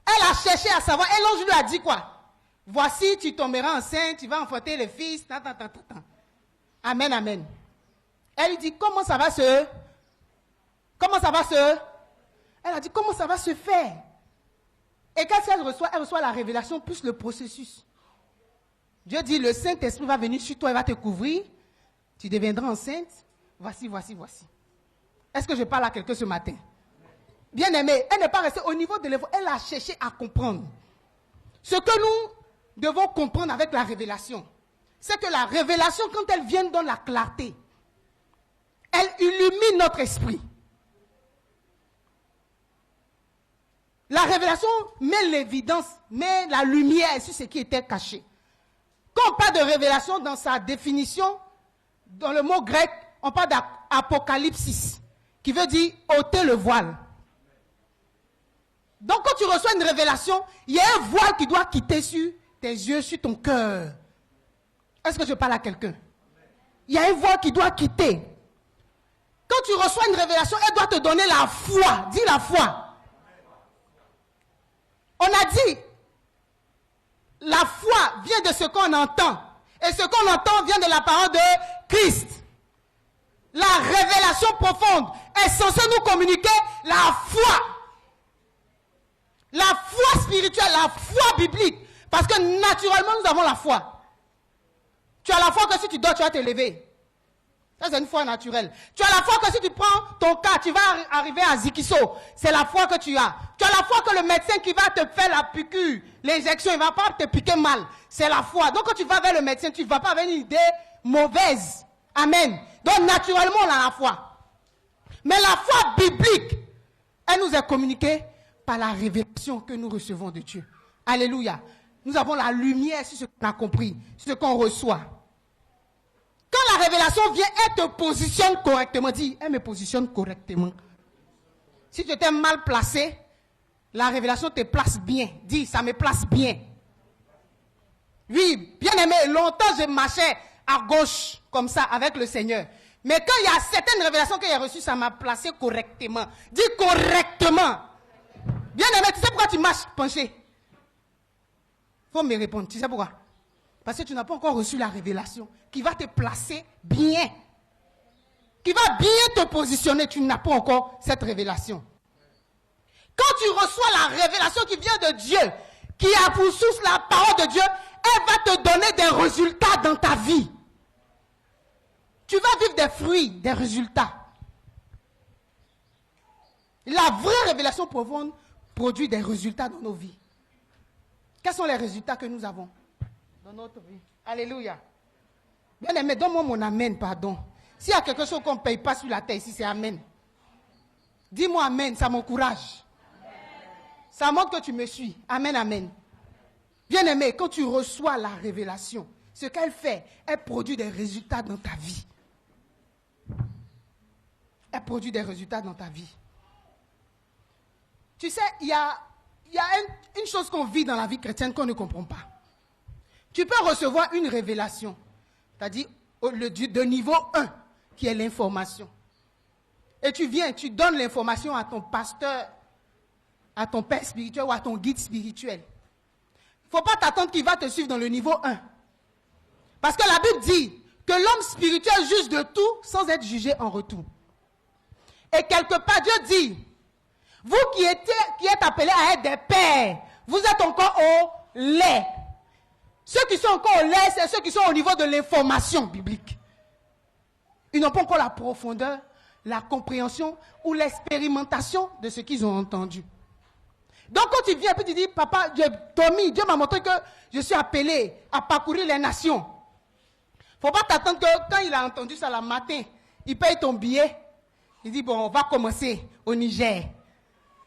Elle a cherché à savoir. Et l'ange lui a dit quoi? Voici, tu tomberas enceinte, tu vas enfanter le fils. Amen, amen. Elle lui dit, comment ça va se... Elle a dit, comment ça va se faire? Et qu'est-ce qu'elle reçoit? Elle reçoit la révélation plus le processus. Dieu dit, le Saint-Esprit va venir sur toi et va te couvrir. Tu deviendras enceinte. Voici. Est-ce que je parle à quelqu'un ce matin? Bien aimé, elle n'est pas restée au niveau de l'évolution. Elle a cherché à comprendre. Ce que nous devons comprendre avec la révélation, c'est que la révélation, quand elle vient dans la clarté, elle illumine notre esprit. La révélation met l'évidence, met la lumière sur ce qui était caché. Quand on parle de révélation dans sa définition, dans le mot grec, on parle d'apocalypsis, qui veut dire ôter le voile. Donc quand tu reçois une révélation, il y a un voile qui doit quitter sur tes yeux, sur ton cœur. Est-ce que je parle à quelqu'un? Il y a un voile qui doit quitter. Quand tu reçois une révélation, elle doit te donner la foi. Dis la foi. On a dit la foi vient de ce qu'on entend. Et ce qu'on entend vient de la parole de Christ. La révélation profonde est censée nous communiquer la foi. La foi spirituelle, la foi biblique. Parce que naturellement, nous avons la foi. Tu as la foi que si tu dors, tu vas te lever. Ça, c'est une foi naturelle. Tu as la foi que si tu prends ton cas, tu vas arriver à Zikiso. C'est la foi que tu as. Tu as la foi que le médecin qui va te faire la piqûre, l'injection, il ne va pas te piquer mal. C'est la foi. Donc, quand tu vas vers le médecin, tu ne vas pas avec une idée mauvaise. Amen. Donc, naturellement, on a la foi. Mais la foi biblique, elle nous est communiquée par la révélation que nous recevons de Dieu. Alléluia. Nous avons la lumière sur ce qu'on a compris, sur ce qu'on reçoit. Quand la révélation vient, elle te positionne correctement. Dis, elle me positionne correctement. Si tu étais mal placé, la révélation te place bien. Dis, ça me place bien. Oui, bien aimé, longtemps je marchais à gauche, comme ça, avec le Seigneur. Mais quand il y a certaines révélations que j'ai reçues, ça m'a placé correctement. Dis correctement. Bien aimé, tu sais pourquoi tu marches penché? Il faut me répondre. Tu sais pourquoi? Parce que tu n'as pas encore reçu la révélation qui va te placer bien. Qui va bien te positionner. Tu n'as pas encore cette révélation. Quand tu reçois la révélation qui vient de Dieu, qui a pour source la parole de Dieu, elle va te donner des résultats dans ta vie. Tu vas vivre des fruits, des résultats. La vraie révélation profonde produit des résultats dans nos vies. Quels sont les résultats que nous avons dans notre vie? Alléluia. Bien aimé, donne-moi mon amen, pardon. S'il y a quelque chose qu'on ne paye pas sur la terre ici, c'est amen. Dis-moi amen, ça m'encourage. Ça montre que tu me suis. Amen, amen. Bien aimé, quand tu reçois la révélation, ce qu'elle fait, elle produit des résultats dans ta vie. Elle produit des résultats dans ta vie. Tu sais, il y a une chose qu'on vit dans la vie chrétienne qu'on ne comprend pas. Tu peux recevoir une révélation, c'est-à-dire de niveau 1, qui est l'information. Et tu viens, tu donnes l'information à ton pasteur, à ton père spirituel ou à ton guide spirituel. Il ne faut pas t'attendre qu'il va te suivre dans le niveau 1. Parce que la Bible dit que l'homme spirituel juge de tout sans être jugé en retour. Et quelque part, Dieu dit, vous qui êtes appelés à être des pères, vous êtes encore au lait. Ceux qui sont encore au lait, c'est ceux qui sont au niveau de l'information biblique. Ils n'ont pas encore la profondeur, la compréhension ou l'expérimentation de ce qu'ils ont entendu. Donc quand tu viens et tu dis, papa, Dieu m'a montré que je suis appelé à parcourir les nations. Il ne faut pas t'attendre que quand il a entendu ça le matin, il paye ton billet. Il dit, bon, on va commencer au Niger.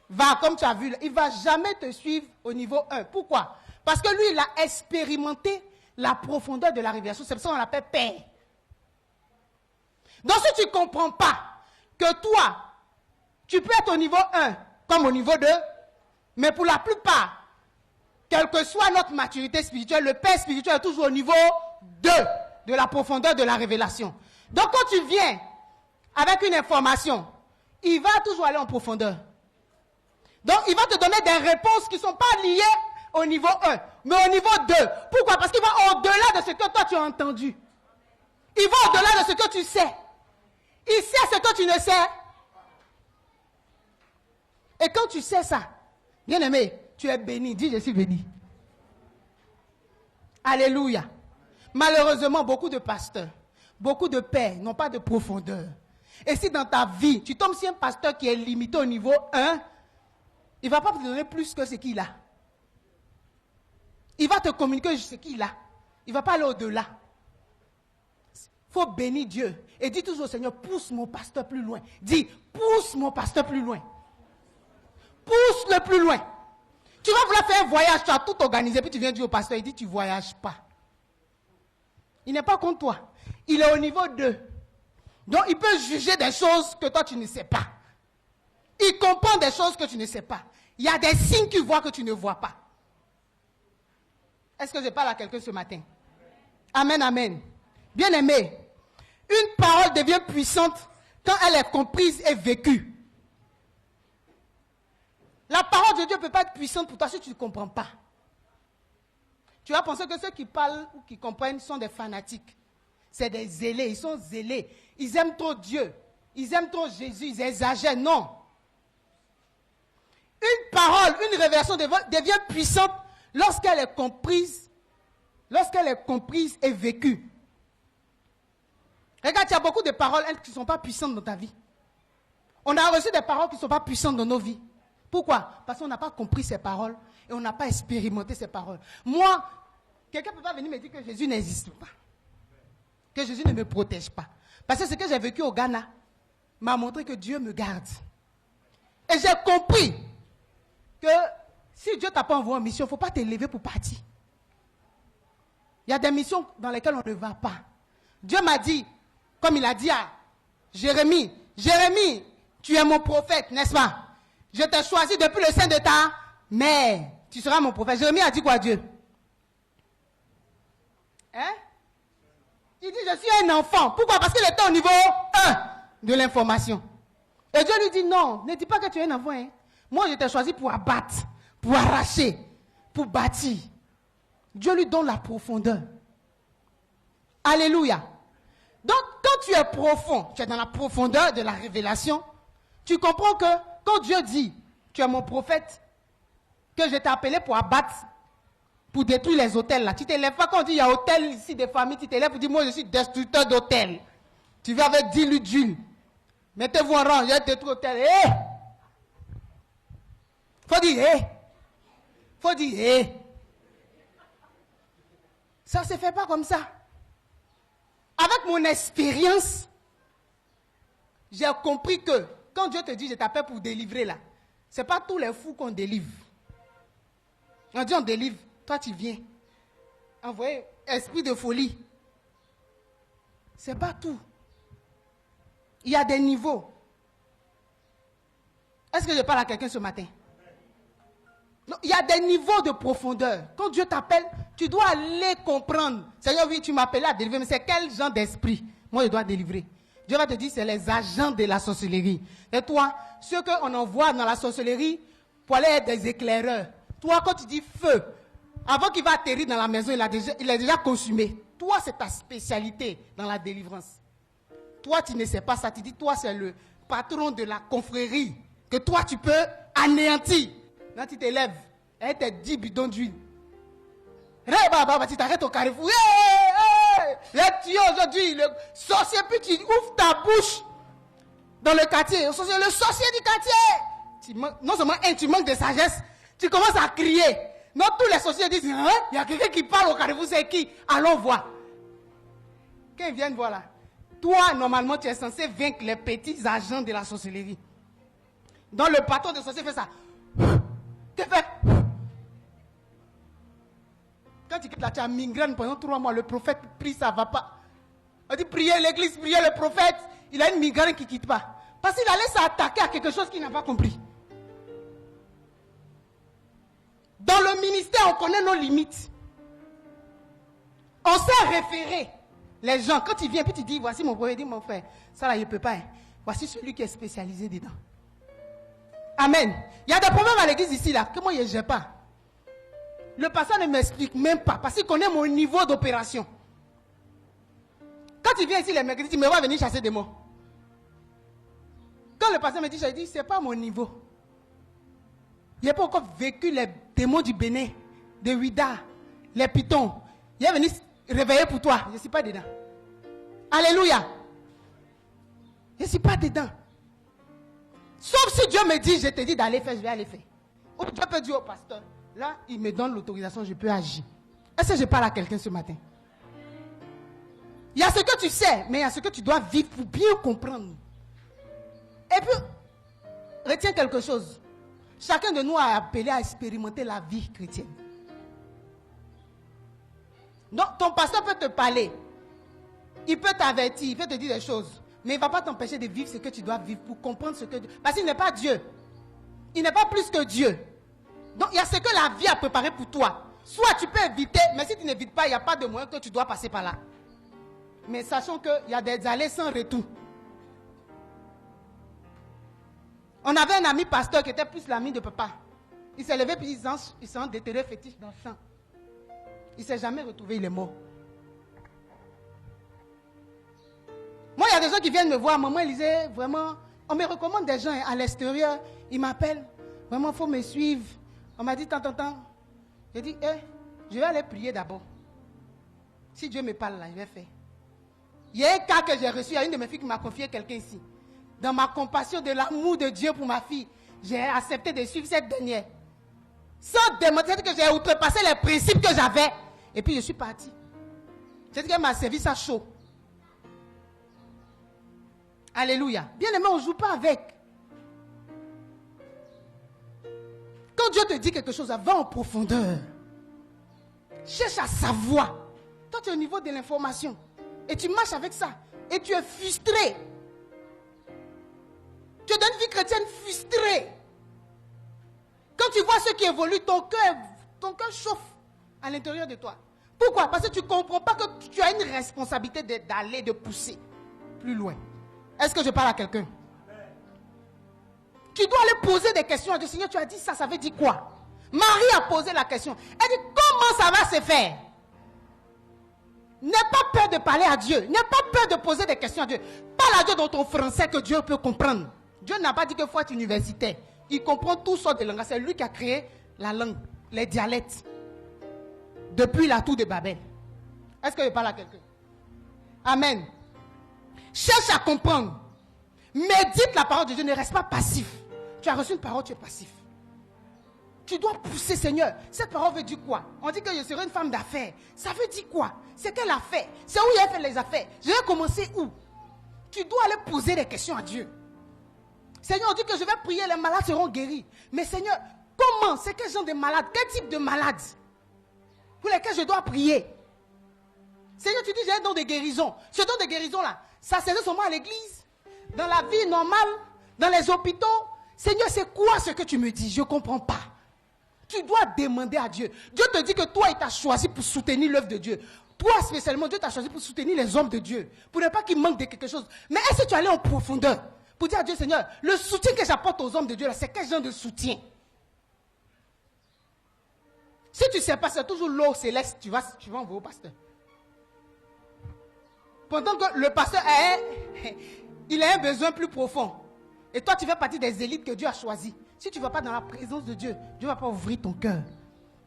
Va, comme tu as vu, il ne va jamais te suivre au niveau 1. Pourquoi? Parce que lui, il a expérimenté la profondeur de la révélation. C'est pour ça qu'on l'appelle père. Donc si tu ne comprends pas que toi, tu peux être au niveau 1 comme au niveau 2, mais pour la plupart, quelle que soit notre maturité spirituelle, le père spirituel est toujours au niveau 2 de la profondeur de la révélation. Donc quand tu viens avec une information, il va toujours aller en profondeur. Donc il va te donner des réponses qui ne sont pas liées au niveau 1, mais au niveau 2. Pourquoi? Parce qu'il va au-delà de ce que toi tu as entendu. Il va au-delà de ce que tu sais. Il sait ce que tu ne sais. Et quand tu sais ça, bien aimé, tu es béni. Dis, je suis béni. Alléluia. Malheureusement, beaucoup de pasteurs, beaucoup de pères n'ont pas de profondeur. Et si dans ta vie, tu tombes sur un pasteur qui est limité au niveau 1, il ne va pas te donner plus que ce qu'il a. Il va te communiquer ce qu'il a. Il ne va pas aller au-delà. Il faut bénir Dieu. Et dis toujours au Seigneur, pousse mon pasteur plus loin. Dis, pousse mon pasteur plus loin. Pousse-le plus loin. Tu vas vouloir faire un voyage, tu as tout organisé, puis tu viens dire au pasteur, il dit, tu ne voyages pas. Il n'est pas contre toi. Il est au niveau 2. Donc, il peut juger des choses que toi, tu ne sais pas. Il comprend des choses que tu ne sais pas. Il y a des signes qu'il voit que tu ne vois pas. Est-ce que je parle à quelqu'un ce matin? Amen, amen. Bien aimé, une parole devient puissante quand elle est comprise et vécue. La parole de Dieu ne peut pas être puissante pour toi si tu ne comprends pas. Tu vas penser que ceux qui parlent ou qui comprennent sont des fanatiques. C'est des zélés, ils sont zélés. Ils aiment trop Dieu. Ils aiment trop Jésus, ils exagèrent. Non. Une parole, une révélation devient puissante lorsqu'elle est comprise et vécue. Regarde, il y a beaucoup de paroles qui ne sont pas puissantes dans ta vie. On a reçu des paroles qui ne sont pas puissantes dans nos vies. Pourquoi? Parce qu'on n'a pas compris ces paroles et on n'a pas expérimenté ces paroles. Moi, quelqu'un ne peut pas venir me dire que Jésus n'existe pas. Que Jésus ne me protège pas. Parce que ce que j'ai vécu au Ghana m'a montré que Dieu me garde. Et j'ai compris que si Dieu t'a pas envoyé en mission, il ne faut pas te lever pour partir. Il y a des missions dans lesquelles on ne va pas. Dieu m'a dit, comme il a dit à Jérémie, Jérémie, tu es mon prophète, n'est-ce pas? Je t'ai choisi depuis le sein de ta mère. Tu seras mon prophète. Jérémie a dit quoi à Dieu? Hein? Il dit, je suis un enfant. Pourquoi? Parce qu'il était au niveau 1 de l'information. Et Dieu lui dit, non, ne dis pas que tu es un enfant. Hein. Moi, je t'ai choisi pour abattre, pour arracher, pour bâtir. Dieu lui donne la profondeur. Alléluia. Donc, quand tu es profond, tu es dans la profondeur de la révélation, tu comprends que quand Dieu dit, tu es mon prophète, que je t'ai appelé pour abattre, pour détruire les hôtels là. Tu ne t'élèves pas quand on dit il y a hôtel ici des familles, tu t'élèves pour dire moi je suis destructeur d'hôtels. Tu vas avec 10 litres d'huile. Mettez-vous en rang, j'ai détruit l'hôtel. Hé! Faut dire hé! Faut dire hé! Ça ne se fait pas comme ça. Avec mon expérience, j'ai compris que quand Dieu te dit je t'appelle pour délivrer là, ce n'est pas tous les fous qu'on délivre. On dit on délivre, toi tu viens. Envoyer esprit de folie. Ce n'est pas tout. Il y a des niveaux. Est-ce que je parle à quelqu'un ce matin? Non, il y a des niveaux de profondeur. Quand Dieu t'appelle, tu dois aller comprendre. Seigneur, oui, tu m'appelles à délivrer, mais c'est quel genre d'esprit? Moi, je dois délivrer. Dieu va te dire, c'est les agents de la sorcellerie. Et toi, ceux qu'on envoie dans la sorcellerie pour aller être des éclaireurs. Toi, quand tu dis feu, avant qu'il va atterrir dans la maison, il est déjà consumé. Toi, c'est ta spécialité dans la délivrance. Toi, tu ne sais pas ça. Tu dis, toi, c'est le patron de la confrérie. Que toi, tu peux anéantir. Là, tu t'élèves. Et tes 10 bidons d'huile. Tu t'arrêtes au carrefour. Les tuyaux aujourd'hui, le sorcier, puis tu ouvres ta bouche dans le quartier. Le sorcier du quartier. Non seulement tu manques de sagesse, tu commences à crier. Non, tous les sorciers disent, hein, il y a quelqu'un qui parle au carrefour, c'est qui? Allons voir. Quand ils viennent voir là, toi, normalement, tu es censé vaincre les petits agents de la sorcellerie. Donc le patron de sorcier fait ça. Qu'est-ce que fait? Quand tu quittes là, tu as migraine pendant 3 mois. Le prophète prie, ça ne va pas. On dit prier l'église, prier le prophète. Il a une migraine qui ne quitte pas. Parce qu'il allait s'attaquer à quelque chose qu'il n'a pas compris. Dans le ministère, on connaît nos limites. On sait référer les gens. Quand ils viennent, puis tu dis, voici mon prophète, dit mon frère, ça là, il ne peut pas. Hein. Voici celui qui est spécialisé dedans. Amen. Il y a des problèmes à l'église ici, là, que moi, je ne gère pas. Le pasteur ne m'explique même pas, parce qu'il connaît mon niveau d'opération. Quand il vient ici les mercredis, il me va venir chasser des mots. Quand le pasteur me dit, je dis, ce n'est pas mon niveau. Il n'a pas encore vécu les démons du Bénin, de Ouida, les pitons. Il est venu réveiller pour toi. Je ne suis pas dedans. Alléluia. Je ne suis pas dedans. Sauf si Dieu me dit, je te dis d'aller faire, je vais aller faire. Ou Dieu peut dire au pasteur, là, il me donne l'autorisation, je peux agir. Est-ce que je parle à quelqu'un ce matin? Il y a ce que tu sais, mais il y a ce que tu dois vivre pour bien comprendre. Et puis, retiens quelque chose. Chacun de nous a appelé à expérimenter la vie chrétienne. Donc, ton pasteur peut te parler. Il peut t'avertir, il peut te dire des choses. Mais il ne va pas t'empêcher de vivre ce que tu dois vivre pour comprendre ce que Dieu... Parce qu'il n'est pas Dieu. Il n'est pas plus que Dieu. Donc, il y a ce que la vie a préparé pour toi. Soit tu peux éviter, mais si tu n'évites pas, il n'y a pas de moyen que tu dois passer par là. Mais sachons qu'il y a des allées sans retour. On avait un ami pasteur qui était plus l'ami de papa. Il s'est levé puis il s'est déterré fétiche dans le sang. Il ne s'est jamais retrouvé, il est mort. Moi, il y a des gens qui viennent me voir. Maman Élisée, vraiment, on me recommande des gens à l'extérieur. Ils m'appellent. Vraiment, il faut me suivre. On m'a dit tant. J'ai dit, je vais aller prier d'abord. Si Dieu me parle là, je vais faire. Il y a un cas que j'ai reçu. Il y a une de mes filles qui m'a confié quelqu'un ici. Dans ma compassion de l'amour de Dieu pour ma fille, j'ai accepté de suivre cette dernière. Sans démontrer que j'ai outrepassé les principes que j'avais. Et puis je suis parti. C'est qu'elle m'a servi ça chaud. Alléluia. Bien aimé, on ne joue pas avec. Quand Dieu te dit quelque chose, va en profondeur. Cherche à savoir. Toi, tu es au niveau de l'information. Et tu marches avec ça. Et tu es frustré. Tu es dans une vie chrétienne frustrée. Quand tu vois ce qui évolue, ton cœur chauffe à l'intérieur de toi. Pourquoi? Parce que tu ne comprends pas que tu as une responsabilité d'aller, de pousser plus loin. Est-ce que je parle à quelqu'un? Tu dois aller poser des questions à Dieu. Seigneur, tu as dit ça, ça veut dire quoi? Marie a posé la question. Elle dit, comment ça va se faire? N'aie pas peur de parler à Dieu. N'aie pas peur de poser des questions à Dieu. Parle à Dieu dans ton français que Dieu peut comprendre. Dieu n'a pas dit qu'il faut être universitaire. Il comprend toutes sortes de langues. C'est lui qui a créé la langue, les dialectes. Depuis la tour de Babel. Est-ce que je parle à quelqu'un? Amen. Cherche à comprendre. Médite la parole de Dieu. Ne reste pas passif. Tu as reçu une parole, tu es passif. Tu dois pousser, Seigneur. Cette parole veut dire quoi? On dit que je serai une femme d'affaires. Ça veut dire quoi? C'est quelle affaire? C'est où il a fait les affaires? Je vais commencer où? Tu dois aller poser des questions à Dieu. Seigneur, on dit que je vais prier, les malades seront guéris. Mais Seigneur, comment? C'est quel genre de malade? Quel type de malade? Pour lesquels je dois prier. Seigneur, tu dis j'ai un don de guérison. Ce don de guérison-là, ça sert seulement à l'église. Dans la vie normale, dans les hôpitaux. Seigneur, c'est quoi ce que tu me dis? Je ne comprends pas. Tu dois demander à Dieu. Dieu te dit que toi, il t'a choisi pour soutenir l'œuvre de Dieu. Toi, spécialement, Dieu t'a choisi pour soutenir les hommes de Dieu. Pour ne pas qu'ils manquent de quelque chose. Mais est-ce que tu es allé en profondeur pour dire à Dieu, Seigneur, le soutien que j'apporte aux hommes de Dieu, là, c'est quel genre de soutien? Si tu ne sais pas, c'est toujours l'eau céleste, tu vas envoyer au pasteur. Pendant que le pasteur il a un besoin plus profond. Et toi, tu fais partie des élites que Dieu a choisies. Si tu ne vas pas dans la présence de Dieu, Dieu ne va pas ouvrir ton cœur.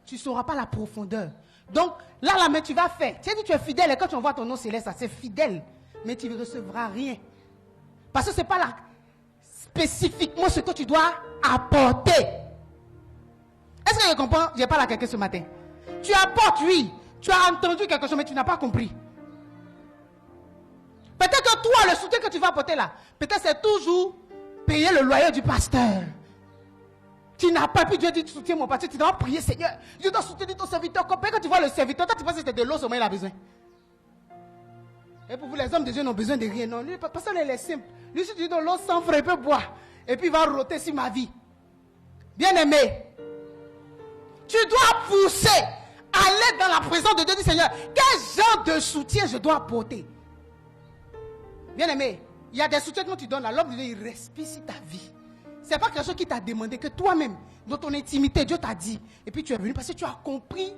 Tu ne sauras pas la profondeur. Donc, là, mais tu vas faire. Tu as dit tu es fidèle et quand tu envoies ton nom céleste, c'est fidèle. Mais tu ne recevras rien. Parce que ce n'est pas là spécifiquement ce que tu dois apporter. Est-ce que je comprends? Je parle à quelqu'un ce matin. Tu apportes, oui. Tu as entendu quelque chose, mais tu n'as pas compris. Peut-être que toi, le soutien que tu vas apporter là, peut-être c'est toujours payer le loyer du pasteur. Tu n'as pas pu, Dieu dit, soutiens mon pasteur, tu dois prier, Seigneur. Je dois soutenir ton serviteur. Quand tu vois le serviteur, toi tu penses que c'est de l'eau seulement il a besoin. Et pour vous, les hommes de Dieu n'ont besoin de rien. Non, lui, le pasteur, il est simple. Lui, si tu dis de l'eau sans frais, il peut boire. Et puis il va roter sur ma vie. Bien aimé. Tu dois pousser, aller dans la présence de Dieu, dire Seigneur, quel genre de soutien je dois apporter? Bien aimé, il y a des soutiens que tu donnes à l'homme de Dieu, il respire sur ta vie. Ce n'est pas quelque chose qui t'a demandé, que toi-même, dans ton intimité, Dieu t'a dit. Et puis tu es venu parce que tu as compris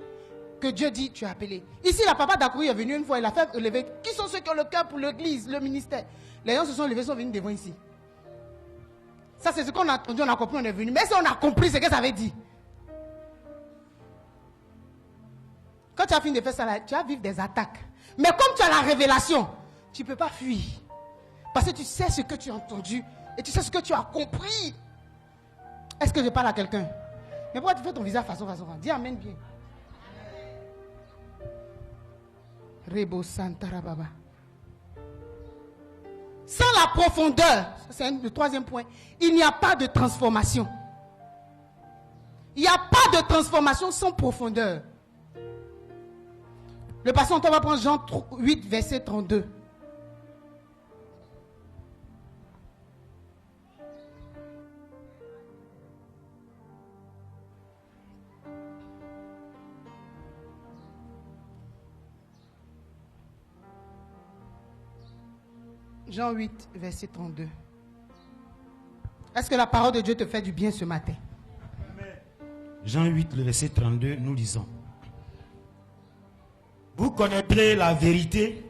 que Dieu dit, tu es appelé. Ici, la papa d'Akoui est venu une fois, il a fait lever. Qui sont ceux qui ont le cœur pour l'église, le ministère? Les gens se sont levés, sont venus devant ici. Ça, c'est ce qu'on a entendu, on a compris, on est venu. Mais si on a compris ce que ça avait dit. Quand tu as fini de faire ça, là, tu vas vivre des attaques. Mais comme tu as la révélation, tu ne peux pas fuir. Parce que tu sais ce que tu as entendu et tu sais ce que tu as compris. Est-ce que je parle à quelqu'un? Mais pourquoi tu fais ton visage façon? Dis amen bien. Rebo Santarababa. Sans la profondeur, c'est le troisième point, il n'y a pas de transformation. Il n'y a pas de transformation sans profondeur. Le pasteur, on va prendre Jean 8, verset 32. Jean 8, verset 32. Est-ce que la parole de Dieu te fait du bien ce matin? Jean 8, le verset 32, nous lisons. Vous connaîtrez la vérité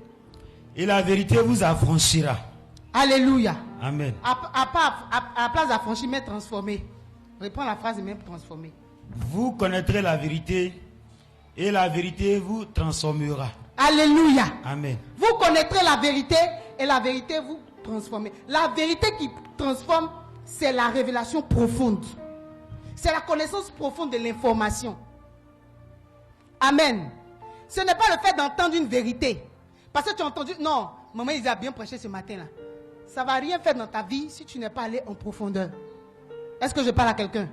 et la vérité vous affranchira. Alléluia. Amen. À la place d'affranchir, mais transformer. Reprends la phrase et même transformer. Vous connaîtrez la vérité et la vérité vous transformera. Alléluia. Amen. Vous connaîtrez la vérité et la vérité vous transformera. La vérité qui transforme, c'est la révélation profonde. C'est la connaissance profonde de l'information. Amen. Ce n'est pas le fait d'entendre une vérité. Parce que tu as entendu, non, maman, ils ont bien prêché ce matin-là. Ça ne va rien faire dans ta vie si tu n'es pas allé en profondeur. Est-ce que je parle à quelqu'un?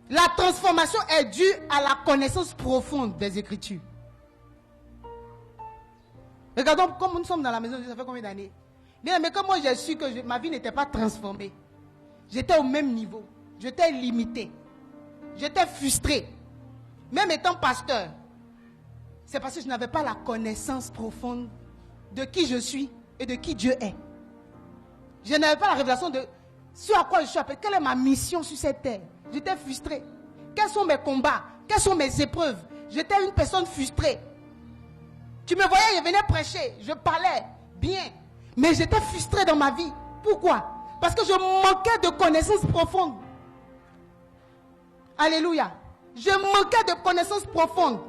La transformation est due à la connaissance profonde des Écritures. Regardons, comme nous sommes dans la maison, ça fait combien d'années? Bien, mais comme moi j'ai su que ma vie n'était pas transformée, j'étais au même niveau, j'étais limité, j'étais frustré. Même étant pasteur, c'est parce que je n'avais pas la connaissance profonde de qui je suis et de qui Dieu est. Je n'avais pas la révélation de ce à quoi je suis appelé. Quelle est ma mission sur cette terre? J'étais frustré. Quels sont mes combats? Quelles sont mes épreuves? J'étais une personne frustrée. Tu me voyais, je venais prêcher, je parlais bien, mais j'étais frustré dans ma vie. Pourquoi? Parce que je manquais de connaissances profondes. Alléluia. Je manquais de connaissances profondes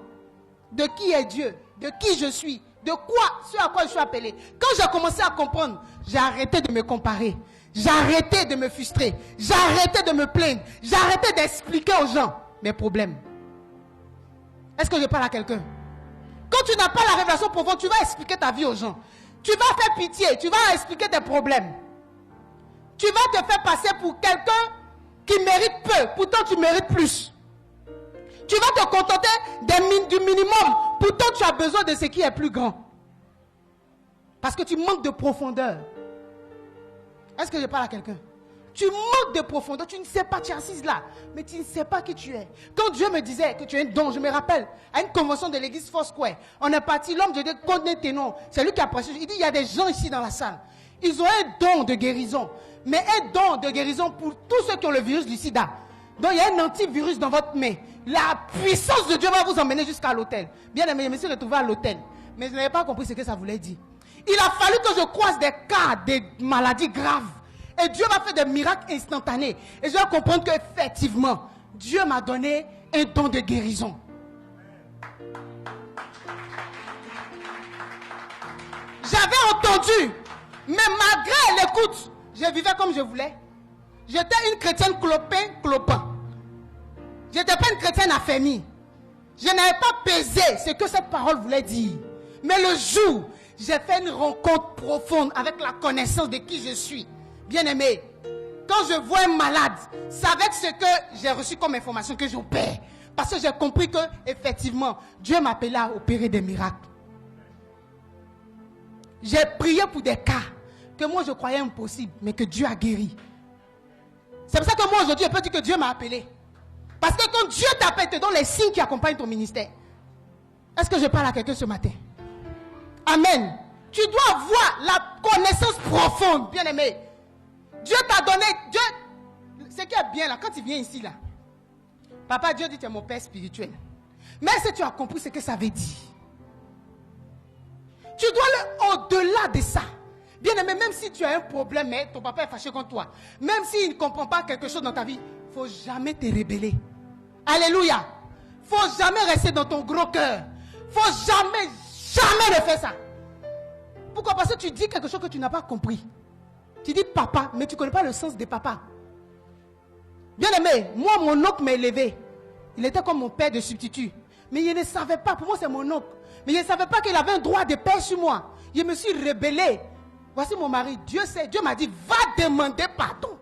de qui est Dieu, de qui je suis, de quoi, ce à quoi je suis appelé. Quand j'ai commencé à comprendre, j'ai arrêté de me comparer. J'ai arrêté de me frustrer. J'ai arrêté de me plaindre. J'ai arrêté d'expliquer aux gens mes problèmes. Est-ce que je parle à quelqu'un? Quand tu n'as pas la révélation profonde, tu vas expliquer ta vie aux gens. Tu vas faire pitié, tu vas expliquer tes problèmes. Tu vas te faire passer pour quelqu'un qui mérite peu, pourtant tu mérites plus. Tu vas te contenter du minimum, pourtant tu as besoin de ce qui est plus grand. Parce que tu manques de profondeur. Est-ce que je parle à quelqu'un? Tu manques de profondeur, tu ne sais pas, tu es assise là, mais tu ne sais pas qui tu es. Quand Dieu me disait que tu es un don, je me rappelle, à une convention de l'église Foursquare, on est parti, l'homme de Dieu connaît tes noms, c'est lui qui a prêché. Il dit, il y a des gens ici dans la salle, ils ont un don de guérison, mais un don de guérison pour tous ceux qui ont le virus du sida. Donc il y a un antivirus dans votre main. La puissance de Dieu va vous emmener jusqu'à l'hôtel. Bien aimé, je me suis retrouvé à l'hôtel, mais je n'avais pas compris ce que ça voulait dire. Il a fallu que je croise des cas, des maladies graves. Et Dieu m'a fait des miracles instantanés. Et je vais comprendre qu'effectivement, Dieu m'a donné un don de guérison. J'avais entendu, mais malgré l'écoute, je vivais comme je voulais. J'étais une chrétienne clopin. Je n'étais pas une chrétienne affermie. Je n'avais pas pesé ce que cette parole voulait dire. Mais le jour, j'ai fait une rencontre profonde avec la connaissance de qui je suis. Bien aimé, quand je vois un malade, c'est avec ce que j'ai reçu comme information que j'opère. Parce que j'ai compris que, effectivement, Dieu m'appelait à opérer des miracles. J'ai prié pour des cas que moi je croyais impossibles, mais que Dieu a guéri. C'est pour ça que moi aujourd'hui, je peux dire que Dieu m'a appelé. Parce que quand Dieu t'appelle, il te donne les signes qui accompagnent ton ministère. Est-ce que je parle à quelqu'un ce matin? Amen. Tu dois avoir la connaissance profonde, bien aimé. Dieu t'a donné, ce qui est bien là, quand tu viens ici là, papa Dieu dit tu es mon père spirituel. Mais est-ce que tu as compris ce que ça veut dire? Tu dois aller au-delà de ça. Bien aimé, même si tu as un problème, mais ton papa est fâché contre toi, même s'il ne comprend pas quelque chose dans ta vie, il ne faut jamais te rebeller. Alléluia. Il ne faut jamais rester dans ton gros cœur. Il ne faut jamais refaire ça. Pourquoi? Parce que tu dis quelque chose que tu n'as pas compris. Tu dis papa, mais tu ne connais pas le sens de papa. Bien aimé, moi mon oncle m'a élevé. Il était comme mon père de substitut. Mais je ne savais pas, pour moi c'est mon oncle. Mais je ne savais pas qu'il avait un droit de père sur moi. Je me suis rebellé. Voici mon mari, Dieu sait, Dieu m'a dit, va demander pardon.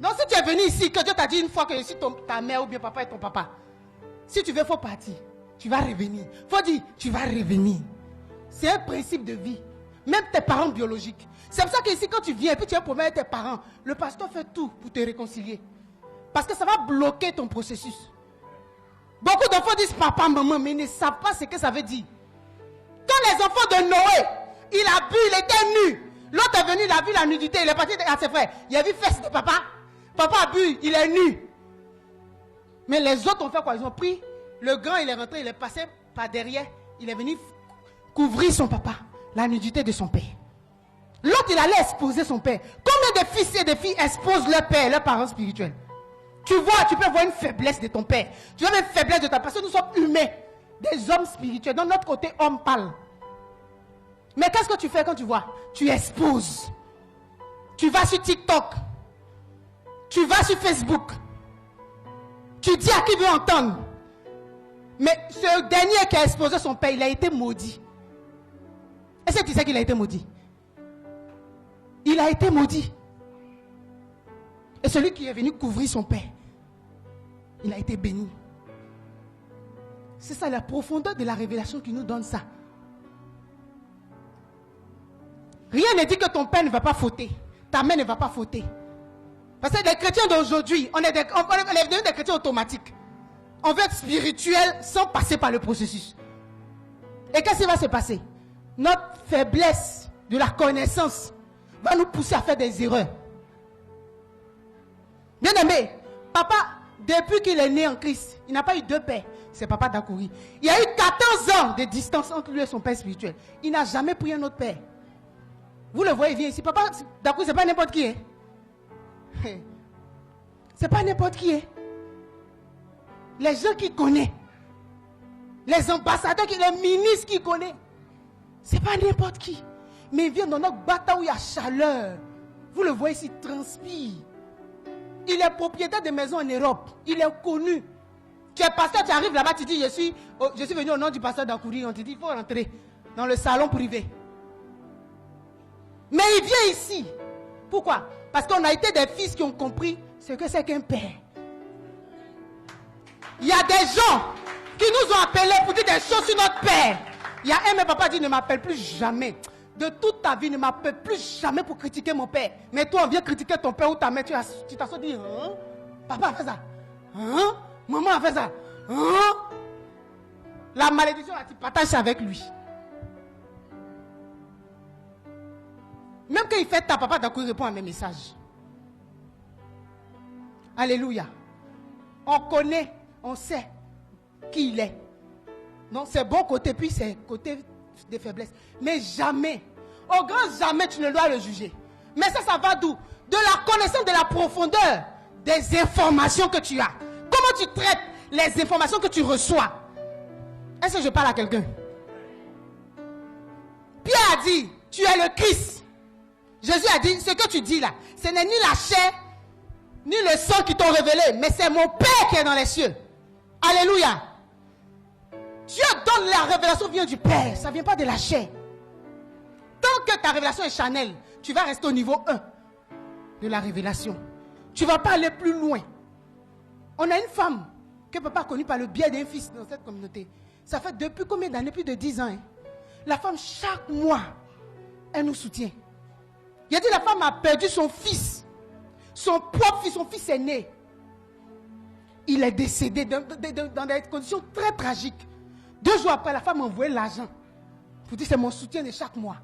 Donc si tu es venu ici, que Dieu t'a dit une fois que je suis ta mère ou bien papa est ton papa. Si tu veux, il faut partir. Tu vas revenir. Il faut dire, tu vas revenir. C'est un principe de vie. Même tes parents biologiques. C'est pour ça qu'ici, quand tu viens et puis tu as un problème avec tes parents, le pasteur fait tout pour te réconcilier. Parce que ça va bloquer ton processus. Beaucoup d'enfants disent papa, maman, mais ils ne savent pas ce que ça veut dire. Quand les enfants de Noé, il a bu, il était nu. L'autre est venu, il a vu la nudité, il est parti à ses frères. Il a vu fesses de papa. Papa a bu, il est nu. Mais les autres ont fait quoi? Ils ont pris, le grand il est rentré, il est passé par derrière, il est venu couvrir son papa, la nudité de son père. L'autre il allait exposer son père. Combien de fils et de filles exposent leur père, leurs parents spirituels? Tu vois, tu peux voir une faiblesse de ton père. Tu vois une faiblesse de ta personne. Nous sommes humains, des hommes spirituels. Dans notre côté, homme parle. Mais qu'est-ce que tu fais quand tu vois? Tu exposes. Tu vas sur TikTok. Tu vas sur Facebook. Tu dis à qui veut entendre. Mais ce dernier qui a exposé son père, il a été maudit. Est-ce que tu sais qu'il a été maudit? Il a été maudit. Et celui qui est venu couvrir son père, il a été béni. C'est ça la profondeur de la révélation qui nous donne ça. Rien ne dit que ton père ne va pas fauter. Ta mère ne va pas fauter. Parce que les chrétiens d'aujourd'hui, on est devenus des chrétiens automatiques. On veut être spirituel sans passer par le processus. Et qu'est-ce qui va se passer? Notre faiblesse de la connaissance va nous pousser à faire des erreurs. Bien aimé, papa, depuis qu'il est né en Christ, il n'a pas eu deux pères. C'est papa Dakouri. Il y a eu 14 ans de distance entre lui et son père spirituel. Il n'a jamais pris un autre père. Vous le voyez, il vient ici. Papa Dakouri, c'est pas n'importe qui. C'est pas n'importe qui. Les gens qui connaissent, les ambassadeurs, les ministres qui connaissent, c'est pas n'importe qui. Mais il vient dans notre bataille où il y a chaleur. Vous le voyez ici, il transpire. Il est propriétaire de maisons en Europe. Il est connu. Tu es pasteur, tu arrives là-bas, tu dis, je suis venu au nom du pasteur Dakouri. On te dit, il faut rentrer dans le salon privé. Mais il vient ici. Pourquoi? Parce qu'on a été des fils qui ont compris ce que c'est qu'un père. Il y a des gens qui nous ont appelés pour dire des choses sur notre père. Il y a un, mais papa dit, ne m'appelle plus jamais. De toute ta vie, ne m'appelle plus jamais pour critiquer mon père. Mais toi, on vient critiquer ton père ou ta mère, tu t'assois et dis, hein? Papa a fait ça. Hein? Maman a fait ça. Hein? La malédiction, là, tu partages avec lui. Même quand il fait ta papa, d'accord, il répond à mes messages. Alléluia. On connaît, on sait qui il est. Donc c'est bon côté, puis c'est côté de faiblesse. Mais jamais, au grand jamais, tu ne dois le juger. Mais ça va d'où? De la connaissance de la profondeur des informations que tu as. Comment tu traites les informations que tu reçois? Est-ce que je parle à quelqu'un? Pierre a dit, tu es le Christ. Jésus a dit, ce que tu dis là, ce n'est ni la chair, ni le sang qui t'ont révélé, mais c'est mon Père qui est dans les cieux. Alléluia. Dieu donne la révélation vient du Père, ça ne vient pas de la chair. Tant que ta révélation est charnelle, tu vas rester au niveau 1 de la révélation. Tu ne vas pas aller plus loin. On a une femme que papa a connue par le biais d'un fils dans cette communauté. Ça fait depuis combien d'années? Plus de 10 ans. Hein? La femme, chaque mois, elle nous soutient. Il a dit la femme a perdu son fils. Son propre fils, son fils est né. Il est décédé dans des conditions très tragiques. 2 jours après, la femme a envoyé l'argent. Pour dire c'est mon soutien de chaque mois.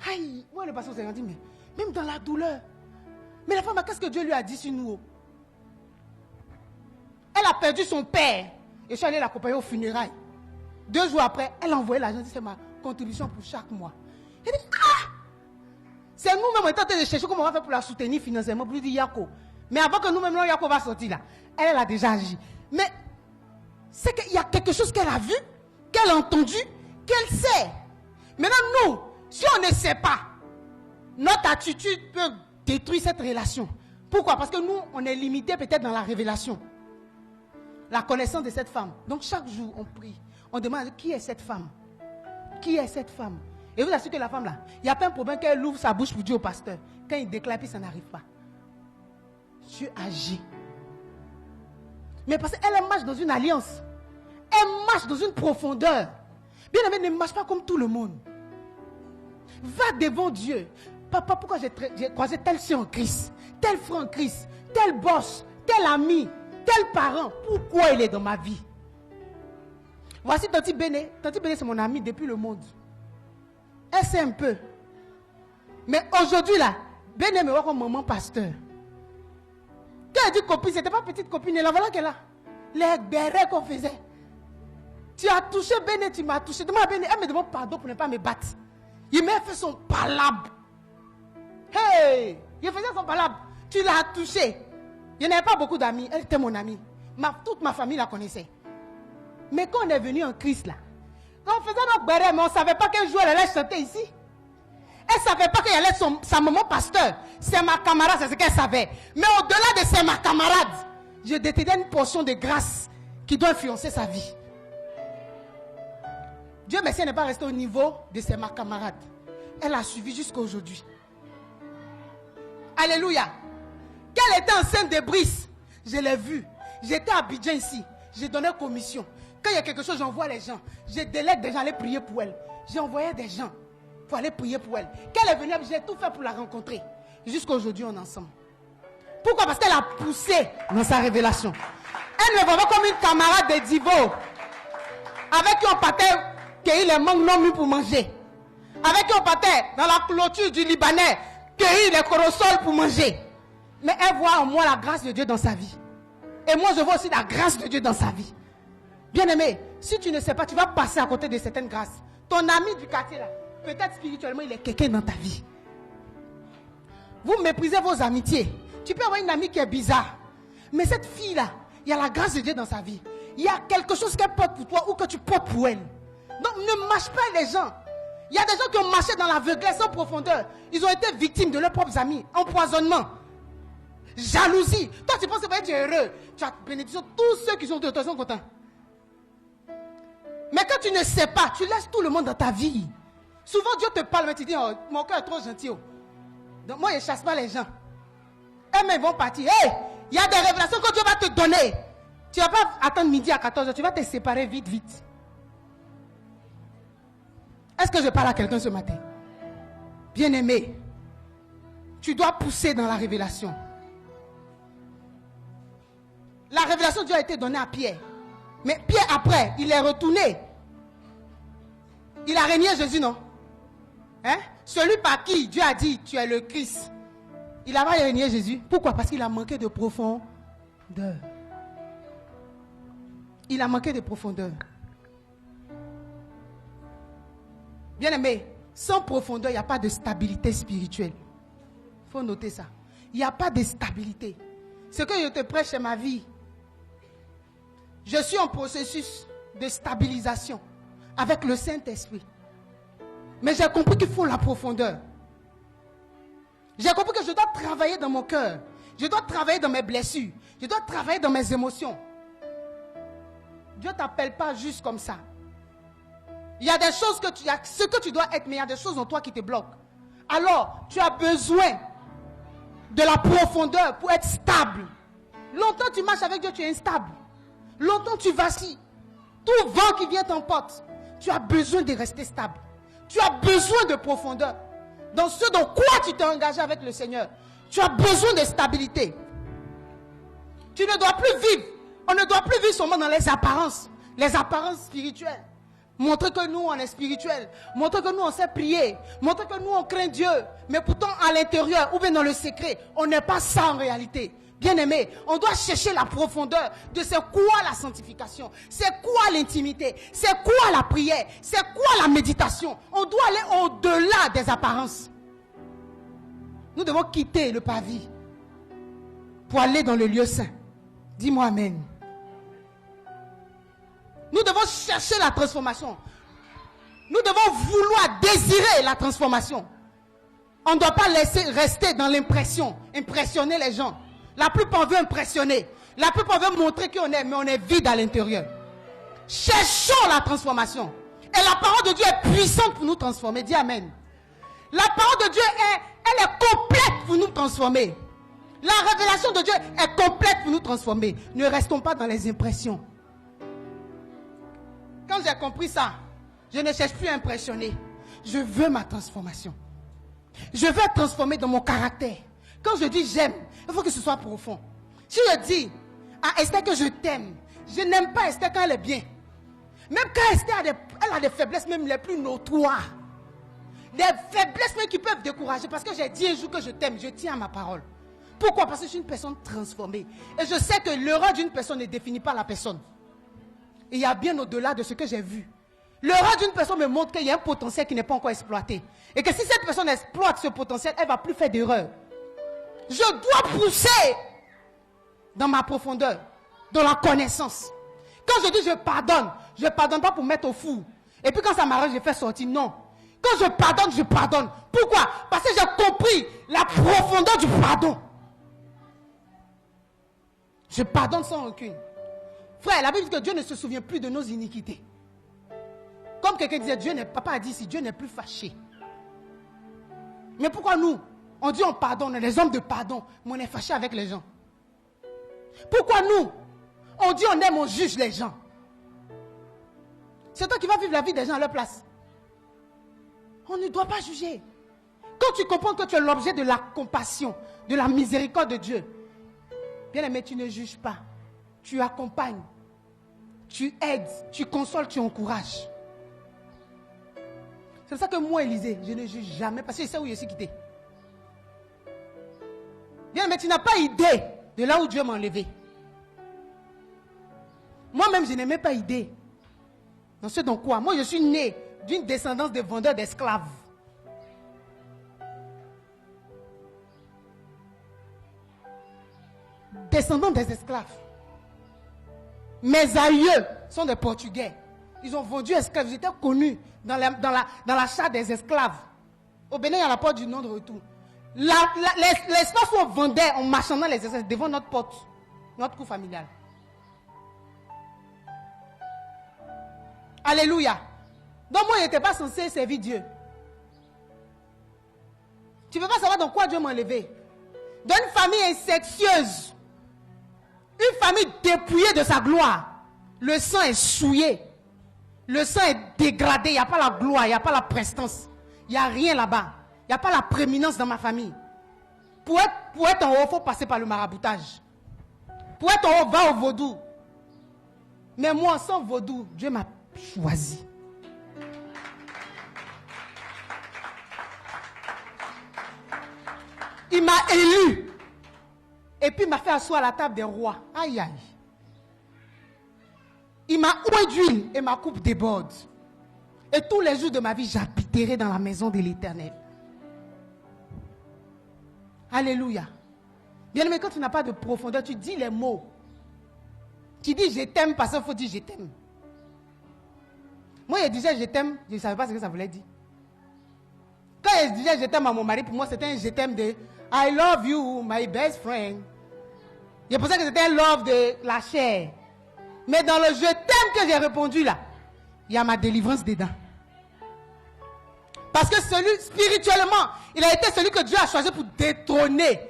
Aïe, moi le pasteur s'est dit, mais même dans la douleur. Mais la femme, qu'est-ce que Dieu lui a dit sur nous? Elle a perdu son père. Et je suis allé l'accompagner au funérailles. 2 jours après, elle a envoyé l'argent. C'est ma contribution pour chaque mois. Elle dit, ah! C'est nous-mêmes, on est en train de chercher comment on va faire pour la soutenir financièrement. Pour lui dire Yako. Mais avant que nous-mêmes, Yako va sortir là. Elle a déjà agi. Mais c'est qu'il y a quelque chose qu'elle a vu, qu'elle a entendu, qu'elle sait. Maintenant, nous, si on ne sait pas, notre attitude peut détruire cette relation. Pourquoi? Parce que nous, on est limité peut-être dans la révélation. La connaissance de cette femme. Donc chaque jour, on prie. On demande qui est cette femme? Qui est cette femme? Et vous assurez que la femme là, il n'y a pas un problème qu'elle ouvre sa bouche pour dire au pasteur. Quand il déclare, puis ça n'arrive pas. Dieu agit. Mais parce qu'elle marche dans une alliance. Elle marche dans une profondeur. Bien aimé, ne marche pas comme tout le monde. Va devant Dieu. Papa, pourquoi j'ai croisé tel soeur en Christ, tel frère en Christ, tel boss, tel ami, tel parent? Pourquoi il est dans ma vie? Voici Tanti Béné. Tanti Béné, c'est mon ami depuis le monde. Elle sait un peu. Mais aujourd'hui là, Béné me voit comme maman pasteur. Quand elle dit copine, ce n'était pas petite copine, et la voilà qu'elle a. Les bérets qu'on faisait. Tu as touché Béné, tu m'as touché. Demande à Béné, elle me demande pardon pour ne pas me battre. Il m'a fait son palabre. Hey, il faisait son palabre. Tu l'as touché. Il n'y avait pas beaucoup d'amis. Elle était mon amie. Toute ma famille la connaissait. Mais quand on est venu en Christ là, quand on faisait notre béret, mais on ne savait pas quel jour elle allait chanter ici. Elle ne savait pas qu'il y allait sa maman pasteur. C'est ma camarade, c'est ce qu'elle savait. Mais au-delà de c'est ma camarade, je détenais une portion de grâce qui doit influencer sa vie. Dieu merci, elle n'est pas restée au niveau de c'est ma camarade. Elle a suivi jusqu'à aujourd'hui. Alléluia. Qu'elle était enceinte de Brice, je l'ai vue. J'étais à Abidjan ici. J'ai donné commission. Quand il y a quelque chose, j'envoie les gens. Je délègue des gens à aller prier pour elle. J'ai envoyé des gens pour aller prier pour elle. Quand elle est venue, j'ai tout fait pour la rencontrer. Jusqu'à aujourd'hui, on est ensemble. Pourquoi? Parce qu'elle a poussé dans sa révélation. Elle me voit comme une camarade de Divo. Avec qui on partait cueillir les mangues non mûres pour manger. Avec qui on partait dans la clôture du Libanais cueillir les corosols pour manger. Mais elle voit en moi la grâce de Dieu dans sa vie. Et moi, je vois aussi la grâce de Dieu dans sa vie. Bien-aimé, si tu ne sais pas, tu vas passer à côté de certaines grâces. Ton ami du quartier, là, peut-être spirituellement, il est quelqu'un dans ta vie. Vous méprisez vos amitiés. Tu peux avoir une amie qui est bizarre. Mais cette fille-là, il y a la grâce de Dieu dans sa vie. Il y a quelque chose qu'elle porte pour toi ou que tu portes pour elle. Donc, ne mâche pas les gens. Il y a des gens qui ont marché dans l'aveuglesse sans profondeur. Ils ont été victimes de leurs propres amis. Empoisonnement. Jalousie. Toi, tu penses que tu es heureux. Tu as bénédiction. Tous ceux qui sont autour de toi sont contents. Mais quand tu ne sais pas, tu laisses tout le monde dans ta vie. Souvent, Dieu te parle, mais tu dis, oh, mon cœur est trop gentil. Oh. Donc, moi, je ne chasse pas les gens. Eux, ils vont partir. Hey, il y a des révélations que Dieu va te donner. Tu ne vas pas attendre midi à 14h. Tu vas te séparer vite, vite. Est-ce que je parle à quelqu'un ce matin? Bien-aimé, tu dois pousser dans la révélation. La révélation de Dieu a été donnée à Pierre. Mais Pierre, après, il est retourné. Il a régné Jésus, non? Hein? Celui par qui Dieu a dit, tu es le Christ. Il a régné Jésus. Pourquoi? Parce qu'il a manqué de profondeur. Il a manqué de profondeur. Bien-aimé, sans profondeur, il n'y a pas de stabilité spirituelle. Il faut noter ça. Il n'y a pas de stabilité. Ce que je te prêche, c'est ma vie. Je suis en processus de stabilisation avec le Saint-Esprit. Mais j'ai compris qu'il faut la profondeur. J'ai compris que je dois travailler dans mon cœur. Je dois travailler dans mes blessures. Je dois travailler dans mes émotions. Dieu ne t'appelle pas juste comme ça. Il y a des choses que tu as, ce que tu dois être, mais il y a des choses en toi qui te bloquent. Alors, tu as besoin de la profondeur pour être stable. Longtemps tu marches avec Dieu, tu es instable. Longtemps tu vacilles. Tout vent qui vient t'emporte. Tu as besoin de rester stable. Tu as besoin de profondeur. Dans ce dans quoi tu t'es engagé avec le Seigneur. Tu as besoin de stabilité. Tu ne dois plus vivre. On ne doit plus vivre seulement dans les apparences spirituelles. Montrer que nous, on est spirituel. Montrer que nous, on sait prier. Montrer que nous, on craint Dieu. Mais pourtant, à l'intérieur, ou bien dans le secret, on n'est pas ça en réalité. Bien-aimé, on doit chercher la profondeur de c'est quoi la sanctification. C'est quoi l'intimité. C'est quoi la prière. C'est quoi la méditation. On doit aller au-delà des apparences. Nous devons quitter le pavis pour aller dans le lieu saint. Dis-moi amen. Nous devons chercher la transformation. Nous devons vouloir désirer la transformation. On ne doit pas rester dans l'impression, impressionner les gens. La plupart veut impressionner. La plupart veut montrer qui on est, mais on est vide à l'intérieur. Cherchons la transformation. Et la parole de Dieu est puissante pour nous transformer. Dis amen. La parole de Dieu elle est complète pour nous transformer. La révélation de Dieu est complète pour nous transformer. Ne restons pas dans les impressions. Quand j'ai compris ça, je ne cherche plus à impressionner. Je veux ma transformation. Je veux être transformé dans mon caractère. Quand je dis j'aime, il faut que ce soit profond. Si je dis à Esther que je t'aime, je n'aime pas Esther quand elle est bien. Même quand Esther elle a des faiblesses même les plus notoires. Des faiblesses même qui peuvent décourager. Parce que j'ai dit un jour que je t'aime, je tiens à ma parole. Pourquoi? Parce que je suis une personne transformée. Et je sais que l'erreur d'une personne ne définit pas la personne. Et il y a bien au-delà de ce que j'ai vu. L'erreur d'une personne me montre qu'il y a un potentiel qui n'est pas encore exploité. Et que si cette personne exploite ce potentiel, elle ne va plus faire d'erreur. Je dois pousser dans ma profondeur, dans la connaissance. Quand je dis je ne pardonne pas pour mettre au four. Et puis quand ça m'arrange, je fais sortir. Non. Quand je pardonne, je pardonne. Pourquoi? Parce que j'ai compris la profondeur du pardon. Je pardonne sans rancune. Frère, la Bible dit que Dieu ne se souvient plus de nos iniquités. Comme quelqu'un disait, papa a dit ici, Dieu n'est plus fâché. Mais pourquoi nous, on dit on pardonne, on est les hommes de pardon, mais on est fâché avec les gens? Pourquoi nous, on dit on aime, on juge les gens? C'est toi qui vas vivre la vie des gens à leur place. On ne doit pas juger. Quand tu comprends que tu es l'objet de la compassion, de la miséricorde de Dieu, bien aimé, tu ne juges pas. Tu accompagnes, tu aides, tu consoles, tu encourages. C'est pour ça que moi, Élisée, je ne juge jamais parce que je sais où je suis quitté. Bien, mais tu n'as pas idée de là où Dieu m'a enlevé. Moi-même, je n'ai même pas idée. Dans ce dans quoi? Moi, je suis né d'une descendance de vendeurs d'esclaves. Descendants des esclaves. Mes aïeux sont des Portugais. Ils ont vendu esclaves. Ils étaient connus dans la charte des esclaves. Au Bénin, il y a la porte du non de retour. L'espace où on vendait en marchandant les esclaves devant notre porte, notre cour familiale. Alléluia. Donc moi, je n'étais pas censé servir Dieu. Tu ne peux pas savoir dans quoi Dieu m'a enlevé. Dans une famille incestueuse. Une famille dépouillée de sa gloire. Le sang est souillé. Le sang est dégradé. Il n'y a pas la gloire, il n'y a pas la prestance. Il n'y a rien là-bas. Il n'y a pas la prééminence dans ma famille. Pour être en haut, il faut passer par le maraboutage. Pour être en haut, va au vaudou. Mais moi, sans vaudou, Dieu m'a choisi. Il m'a élu. Et puis il m'a fait asseoir à la table des rois. Aïe aïe. Il m'a oué d'huile et ma coupe déborde. Et tous les jours de ma vie, j'habiterai dans la maison de l'Éternel. Alléluia. Bien aimé, quand tu n'as pas de profondeur, tu dis les mots. Tu dis je t'aime parce qu'il faut dire je t'aime. Moi, je disais je t'aime, je ne savais pas ce que ça voulait dire. Quand je disais je t'aime à mon mari, pour moi, c'était un je t'aime de I love you, my best friend. Je pensais que c'était un love de la chair. Mais dans le je t'aime que j'ai répondu là, il y a ma délivrance dedans. Parce que spirituellement, il a été celui que Dieu a choisi pour détrôner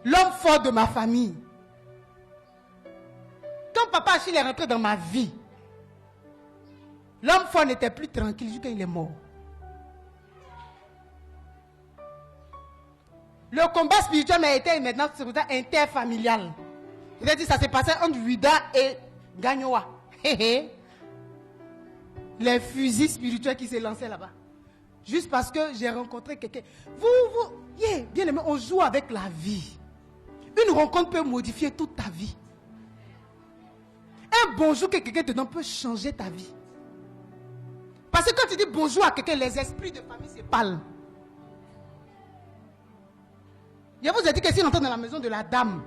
l'homme fort de ma famille. Quand papa Achille est rentré dans ma vie, l'homme fort n'était plus tranquille jusqu'à il est mort. Le combat spirituel m'a été maintenant interfamilial. C'est-à-dire ça s'est passé entre Huida et Gagnoa. Les fusils spirituels qui s'est lancés là-bas. Juste parce que j'ai rencontré quelqu'un. Bien aimé, on joue avec la vie. Une rencontre peut modifier toute ta vie. Un bonjour que quelqu'un te donne peut changer ta vie. Parce que quand tu dis bonjour à quelqu'un, les esprits de famille se parlent. Je vous ai dit que si on entre dans la maison de la dame,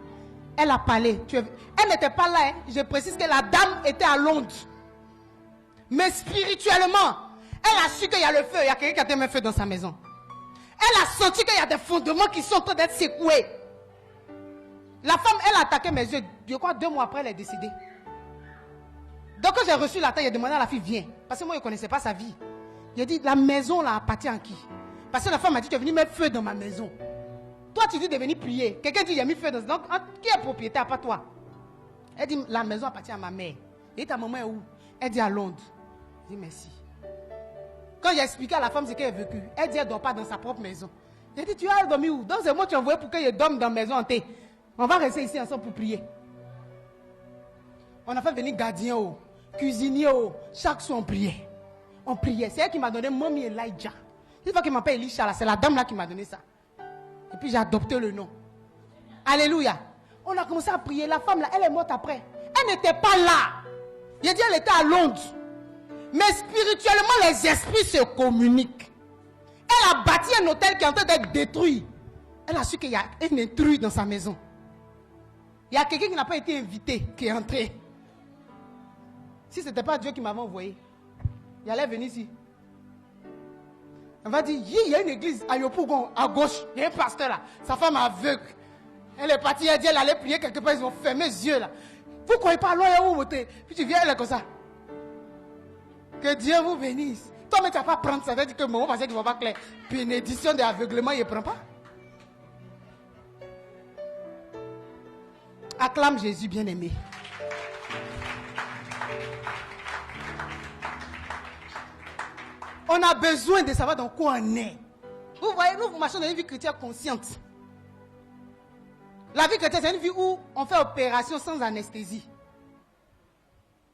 elle a parlé. Elle n'était pas là. Je précise que la dame était à Londres. Mais spirituellement, elle a su qu'il y a le feu. Il y a quelqu'un qui a mis un feu dans sa maison. Elle a senti qu'il y a des fondements qui sont en train d'être secoués. La femme, elle a attaqué mes yeux. Je crois 2 mois après, elle est décédée. Donc quand j'ai reçu la taille, j'ai demandé à la fille, viens. Parce que moi, je ne connaissais pas sa vie. J'ai dit, la maison là appartient à qui? Parce que la femme m'a dit, tu es venu mettre feu dans ma maison. Toi, tu dis de venir prier. Quelqu'un dit, j'ai mis feu dans... Donc, qui est propriétaire, pas toi? Elle dit, la maison appartient à ma mère. Et ta maman est où? Elle dit, à Londres. Je dis, merci. Quand j'ai expliqué à la femme ce qu'elle a vécu, elle dit, elle ne dort pas dans sa propre maison. J'ai dit, tu as dormi où? Donc, c'est moi qui ai envoyé pour qu'elle dorme dans la maison hantée. On va rester ici ensemble pour prier. On a fait venir gardien, cuisinier, chaque soir on priait. On priait. C'est elle qui m'a donné Mommy Elijah. C'est pas qu'elle m'appelle Elisha, c'est la dame là qui m'a donné ça. Et puis j'ai adopté le nom. Alléluia. On a commencé à prier. La femme là, elle est morte après. Elle n'était pas là. Il a dit elle était à Londres. Mais spirituellement, les esprits se communiquent. Elle a bâti un hôtel qui est en train d'être détruit. Elle a su qu'il y a un intrus dans sa maison. Il y a quelqu'un qui n'a pas été invité, qui est entré. Si ce n'était pas Dieu qui m'avait envoyé, il allait venir ici. On va dire, il y a une église à Yopougon, à gauche. Il y a un pasteur là. Sa femme est aveugle. Elle est partie, elle dit, elle allait prier quelque part. Ils ont fermé les yeux là. Vous ne croyez pas, alors où voter. Puis tu viens, elle est comme ça. Que Dieu vous bénisse. Toi, mais tu ne vas pas prendre ça. Ça veut dire que mon passé ne va pas clair. Bénédiction d'aveuglement, il ne prend pas. Acclame Jésus bien-aimé. On a besoin de savoir dans quoi on est. Vous voyez, nous marchons dans une vie chrétienne consciente. La vie chrétienne, c'est une vie où on fait opération sans anesthésie.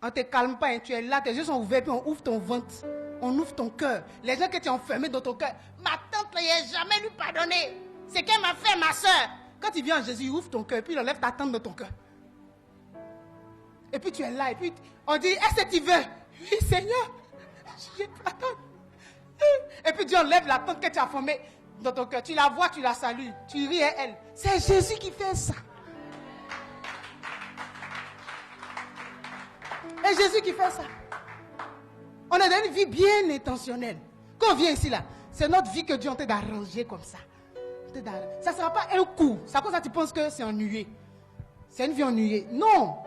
On ne te calme pas, hein, tu es là, tes yeux sont ouverts, puis on ouvre ton ventre, on ouvre ton cœur. Les gens que tu as enfermés dans ton cœur, ma tante, il n'a jamais lui pardonné. C'est qu'elle m'a fait, ma soeur. Quand tu viens en Jésus, il ouvre ton cœur, puis il enlève ta tante de ton cœur. Et puis tu es là, et puis on dit, est-ce que tu veux? Oui, Seigneur, je pardonne. Et puis Dieu enlève la tante que tu as formée dans ton cœur. Tu la vois, tu la salues, tu ris à elle. C'est Jésus qui fait ça. Et Jésus qui fait ça. On est dans une vie bien intentionnelle. Quand on vient ici là, c'est notre vie que Dieu est en train d'arranger comme ça. Ça ne sera pas un coup. C'est à cause ça tu penses que c'est ennuyé. C'est une vie ennuyée. Non,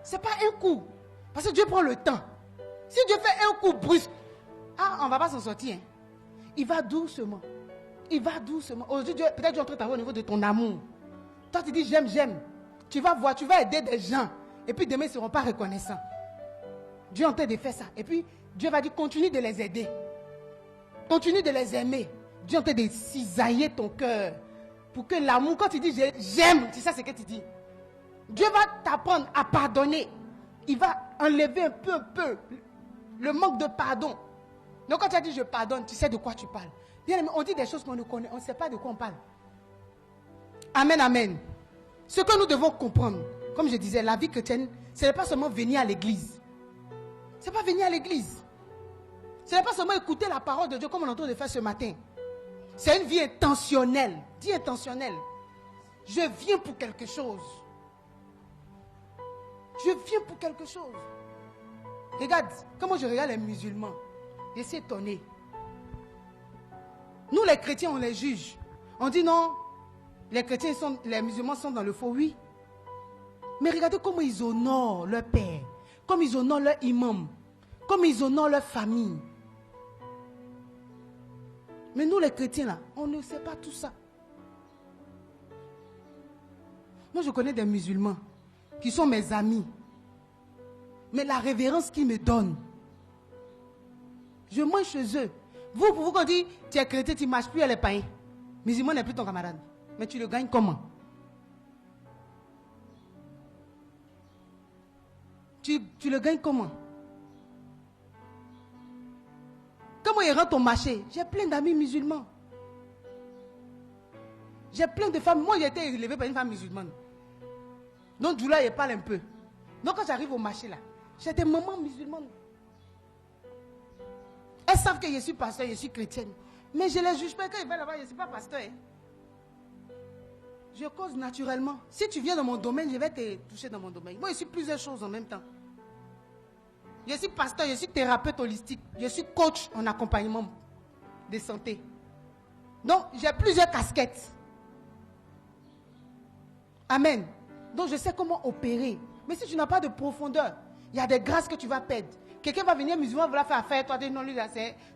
ce n'est pas un coup. Parce que Dieu prend le temps. Si Dieu fait un coup brusque, on ne va pas s'en sortir. Hein. Il va doucement. Il va doucement. Aujourd'hui, peut-être Dieu est en train de t'avoir au niveau de ton amour. Toi, tu dis j'aime, j'aime. Tu vas voir, tu vas aider des gens. Et puis demain, ils ne seront pas reconnaissants. Dieu est en train de faire ça. Et puis, Dieu va dire continue de les aider. Continue de les aimer. Dieu est en train de cisailler ton cœur. Pour que l'amour, quand tu dis j'aime, c'est ça ce que tu dis. Dieu va t'apprendre à pardonner. Il va enlever un peu le manque de pardon. Donc quand tu as dit je pardonne, tu sais de quoi tu parles. Bien aimé, on dit des choses qu'on ne connaît, on ne sait pas de quoi on parle. Amen, amen. Ce que nous devons comprendre, comme je disais, la vie chrétienne, ce n'est pas seulement venir à l'église. Ce n'est pas venir à l'église. Ce n'est pas seulement écouter la parole de Dieu comme on est en train de faire ce matin. C'est une vie intentionnelle. Dis intentionnelle. Je viens pour quelque chose. Je viens pour quelque chose. Regarde, comment je regarde les musulmans. Je suis étonné. Nous les chrétiens, on les juge. On dit non, les musulmans sont dans le faux, oui. Mais regardez comment ils honorent leur père. Comme ils honorent leur imam. Comme ils honorent leur famille. Mais nous les chrétiens là, on ne sait pas tout ça. Moi je connais des musulmans qui sont mes amis. Mais la révérence qu'ils me donnent, je mange chez eux. Pour vous qu'on dit, tu es chrétien, tu ne marches plus à les païens. Musulman n'est plus ton camarade. Mais tu le gagnes comment? Tu le gagnes comment? Comment il rentre au marché? J'ai plein d'amis musulmans. J'ai plein de femmes. Moi, j'ai été élevée par une femme musulmane. Donc, du là, il parle un peu. Donc, quand j'arrive au marché, là, j'ai des mamans musulmanes. Elles savent que je suis pasteur, je suis chrétienne. Mais je ne les juge pas quand ils vont là-bas, je ne suis pas pasteur. Hein. Je cause naturellement. Si tu viens dans mon domaine, je vais te toucher dans mon domaine. Moi, je suis plusieurs choses en même temps. Je suis pasteur, je suis thérapeute holistique. Je suis coach en accompagnement de santé. Donc, j'ai plusieurs casquettes. Amen. Donc, je sais comment opérer. Mais si tu n'as pas de profondeur, il y a des grâces que tu vas perdre. Quelqu'un va venir musulman, va faire affaire. Toi, non, lui,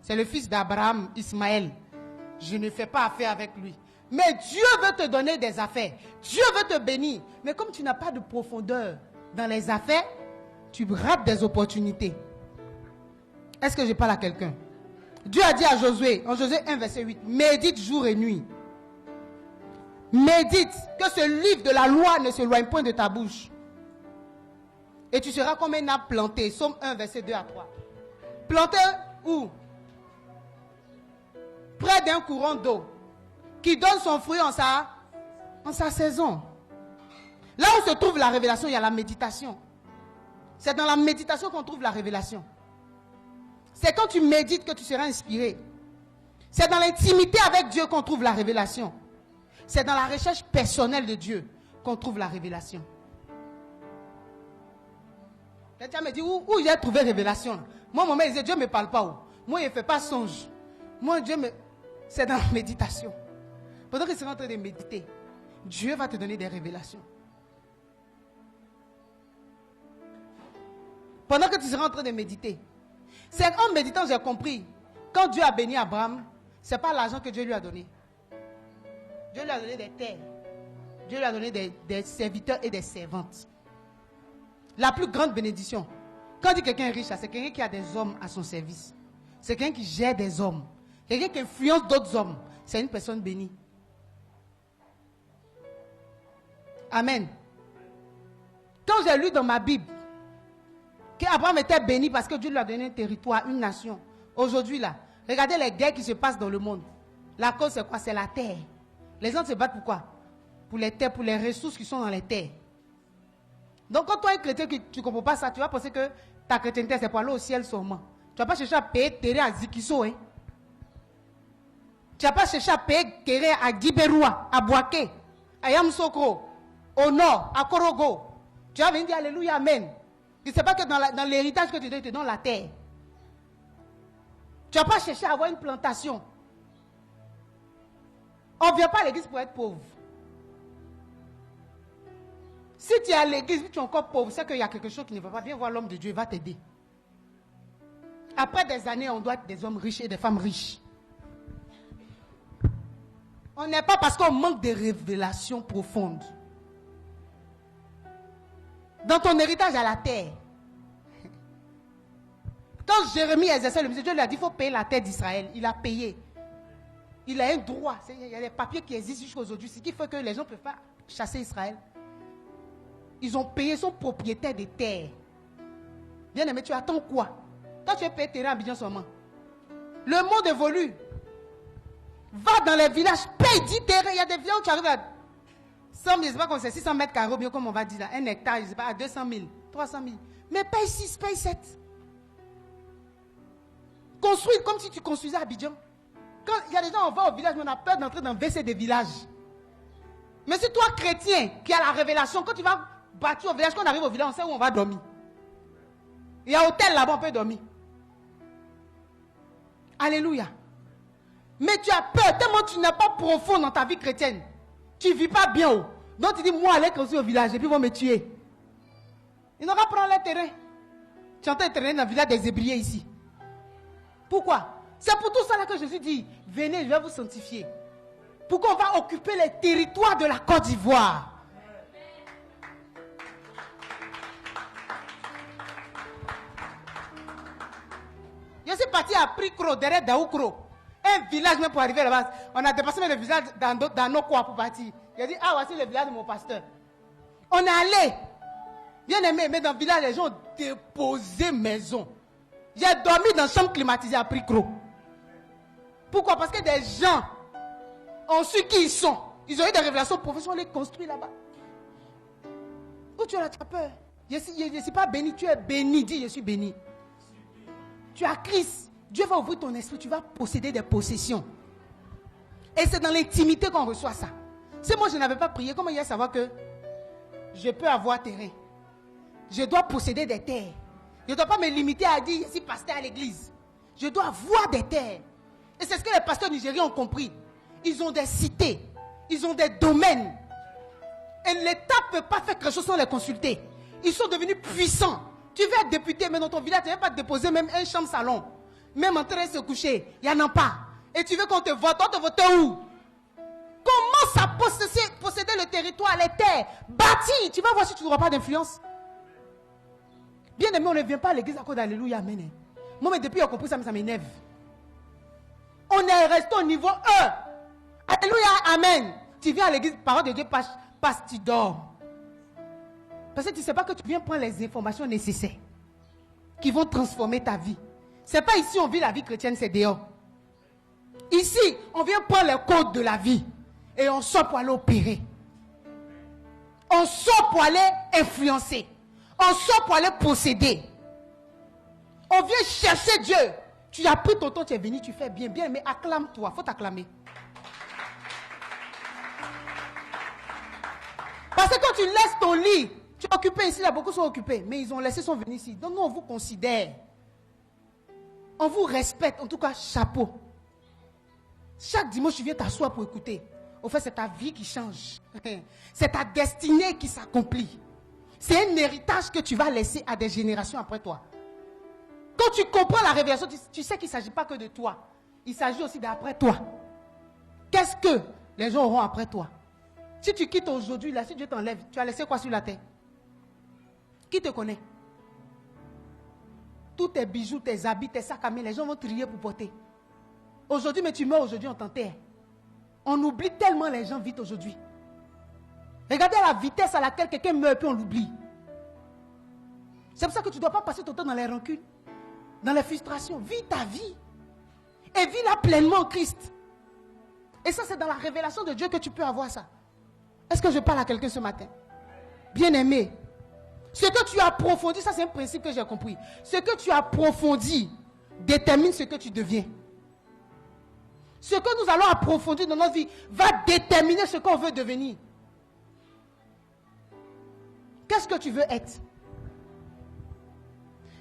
c'est le fils d'Abraham, Ismaël. Je ne fais pas affaire avec lui. Mais Dieu veut te donner des affaires. Dieu veut te bénir. Mais comme tu n'as pas de profondeur dans les affaires, tu rates des opportunités. Est-ce que je parle à quelqu'un? Dieu a dit à Josué, en Josué 1, verset 8, médite jour et nuit. Médite que ce livre de la loi ne s'éloigne point de ta bouche. Et tu seras comme un arbre planté. Somme 1, verset 2 à 3. Planté où? Près d'un courant d'eau qui donne son fruit en sa saison. Là où se trouve la révélation, il y a la méditation. C'est dans la méditation qu'on trouve la révélation. C'est quand tu médites que tu seras inspiré. C'est dans l'intimité avec Dieu qu'on trouve la révélation. C'est dans la recherche personnelle de Dieu qu'on trouve la révélation. Quelqu'un me dit, où j'ai trouvé révélation? Moi, mon mère disait, Dieu ne me parle pas. Où? Moi, il ne fait pas songe. Moi, c'est dans la méditation. Pendant que tu seras en train de méditer, Dieu va te donner des révélations. Pendant que tu seras en train de méditer. C'est en méditant, j'ai compris. Quand Dieu a béni Abraham, ce n'est pas l'argent que Dieu lui a donné. Dieu lui a donné des terres. Dieu lui a donné des serviteurs et des servantes. La plus grande bénédiction. Quand on dit quelqu'un est riche, c'est quelqu'un qui a des hommes à son service. C'est quelqu'un qui gère des hommes. Quelqu'un qui influence d'autres hommes. C'est une personne bénie. Amen. Quand j'ai lu dans ma Bible qu'Abraham était béni parce que Dieu lui a donné un territoire, une nation. Aujourd'hui là, regardez les guerres qui se passent dans le monde. La cause c'est quoi? C'est la terre. Les gens se battent pour quoi? Pour les terres, pour les ressources qui sont dans les terres. Donc quand toi es chrétien, tu ne comprends pas ça, tu vas penser que ta chrétienté c'est pour aller au ciel seulement. Tu ne vas pas chercher à payer terrain à Zikiso. Hein? Tu ne vas pas chercher à payer terrain à Giberoua, à Boaké, à Yamsokro, au nord, à Korogo. Tu vas venir dire Alléluia, Amen. Tu ne sais pas que dans l'héritage que tu donnes, tu donnes la terre. Tu ne vas pas chercher à avoir une plantation. On ne vient pas à l'église pour être pauvre. Si tu es à l'église, tu es encore pauvre, c'est qu'il y a quelque chose qui ne va pas. Viens voir l'homme de Dieu, il va t'aider. Après des années, on doit être des hommes riches et des femmes riches. On n'est pas parce qu'on manque de révélations profondes. Dans ton héritage à la terre. Quand Jérémie exerçait le ministère, Dieu lui a dit, il faut payer la terre d'Israël. Il a payé. Il a un droit. Il y a des papiers qui existent jusqu'à aujourd'hui. Ce qui fait que les gens ne peuvent pas chasser Israël. Ils ont payé, son propriétaire des terres. Bien aimé, tu attends quoi? Toi, tu es payé terrain à Abidjan seulement. Le monde évolue. Va dans les villages, paye 10 terrains. Il y a des villages où tu arrives à 100 000, je ne sais pas comment c'est, 600 mètres carrés, bien comme on va dire là. Un hectare, je ne sais pas, à 200 000, 300 000. Mais paye 6, paye 7. Construis comme si tu construisais à Abidjan. Quand il y a des gens, on va au village, mais on a peur d'entrer dans le WC des villages. Mais si toi, chrétien, qui a la révélation, quand tu vas bâtir au village, quand on arrive au village, on sait où on va dormir. Il y a un hôtel là-bas, on peut dormir. Alléluia. Mais tu as peur, tellement tu n'es pas profond dans ta vie chrétienne. Tu ne vis pas bien. Oh. Donc tu dis, moi, aller construire au village, et puis ils vont me tuer. Ils n'auront pas prendre les terrains. Tu es en train de traîner dans le village des Hébriers ici. Pourquoi? C'est pour tout ça là que Jésus dit, venez, je vais vous sanctifier. Pourquoi on va occuper les territoires de la Côte d'Ivoire? Je suis parti à Pricro, derrière Daoukro. Un village même pour arriver là-bas. On a dépassé même le village dans nos coins pour partir. J'ai dit, ah, voici le village de mon pasteur. On est allé. Bien aimé, mais dans le village, les gens ont déposé maison. J'ai dormi dans une chambre climatisée à Pricro. Pourquoi? Parce que des gens ont su qui ils sont. Ils ont eu des révélations professionnelles, on les construit là-bas. Où tu as peur? Je ne suis pas béni, tu es béni. Dis, je suis béni. Tu as Christ. Dieu va ouvrir ton esprit, tu vas posséder des possessions. Et c'est dans l'intimité qu'on reçoit ça. Si moi je n'avais pas prié, comment il y a à savoir que je peux avoir terrain? Je dois posséder des terres. Je ne dois pas me limiter à dire, je suis pasteur à l'église. Je dois avoir des terres. Et c'est ce que les pasteurs nigériens ont compris. Ils ont des cités. Ils ont des domaines. Et l'État ne peut pas faire quelque chose sans les consulter. Ils sont devenus puissants. Tu veux être député, mais dans ton village, tu ne veux pas te déposer même un chambre salon. Même en train de se coucher, il n'y en a pas. Et tu veux qu'on te vote, on te vote où? Comment ça posséder le territoire, les terres, bâtir? Tu vas voir si tu n'auras pas d'influence. Bien aimé, on ne vient pas à l'église à cause d'Alléluia, Amen. Moi, mais depuis, j'ai compris ça, mais ça m'énerve. On est resté au niveau 1. Alléluia, Amen. Tu viens à l'église, parole de Dieu, passe, tu dors. Parce que tu ne sais pas que tu viens prendre les informations nécessaires qui vont transformer ta vie. Ce n'est pas ici on vit la vie chrétienne, c'est dehors. Ici, on vient prendre les codes de la vie et on sort pour aller opérer. On sort pour aller influencer. On sort pour aller posséder. On vient chercher Dieu. Tu as pris ton temps, tu es venu, tu fais bien, bien, mais acclame-toi. Il faut t'acclamer. Parce que quand tu laisses ton lit, tu es occupé ici, là, beaucoup sont occupés, mais ils ont laissé, sont venus ici. Donc nous, on vous considère. On vous respecte, en tout cas, chapeau. Chaque dimanche, tu viens t'asseoir pour écouter. Au fait, c'est ta vie qui change. C'est ta destinée qui s'accomplit. C'est un héritage que tu vas laisser à des générations après toi. Quand tu comprends la révélation, tu sais qu'il ne s'agit pas que de toi. Il s'agit aussi d'après toi. Qu'est-ce que les gens auront après toi? Si tu quittes aujourd'hui, là, si Dieu t'enlève, tu as laissé quoi sur la terre? Qui te connaît? Tous tes bijoux, tes habits, tes sacs à main, les gens vont trier pour porter. Aujourd'hui, mais tu meurs aujourd'hui, on t'enterre. On oublie tellement les gens vite aujourd'hui. Regardez la vitesse à laquelle quelqu'un meurt, puis on l'oublie. C'est pour ça que tu ne dois pas passer ton temps dans les rancunes, dans les frustrations. Vis ta vie. Et vis-la pleinement en Christ. Et ça, c'est dans la révélation de Dieu que tu peux avoir ça. Est-ce que je parle à quelqu'un ce matin? Bien-aimé, ce que tu approfondis, ça c'est un principe que j'ai compris. Ce que tu approfondis détermine ce que tu deviens. Ce que nous allons approfondir dans notre vie va déterminer ce qu'on veut devenir. Qu'est-ce que tu veux être?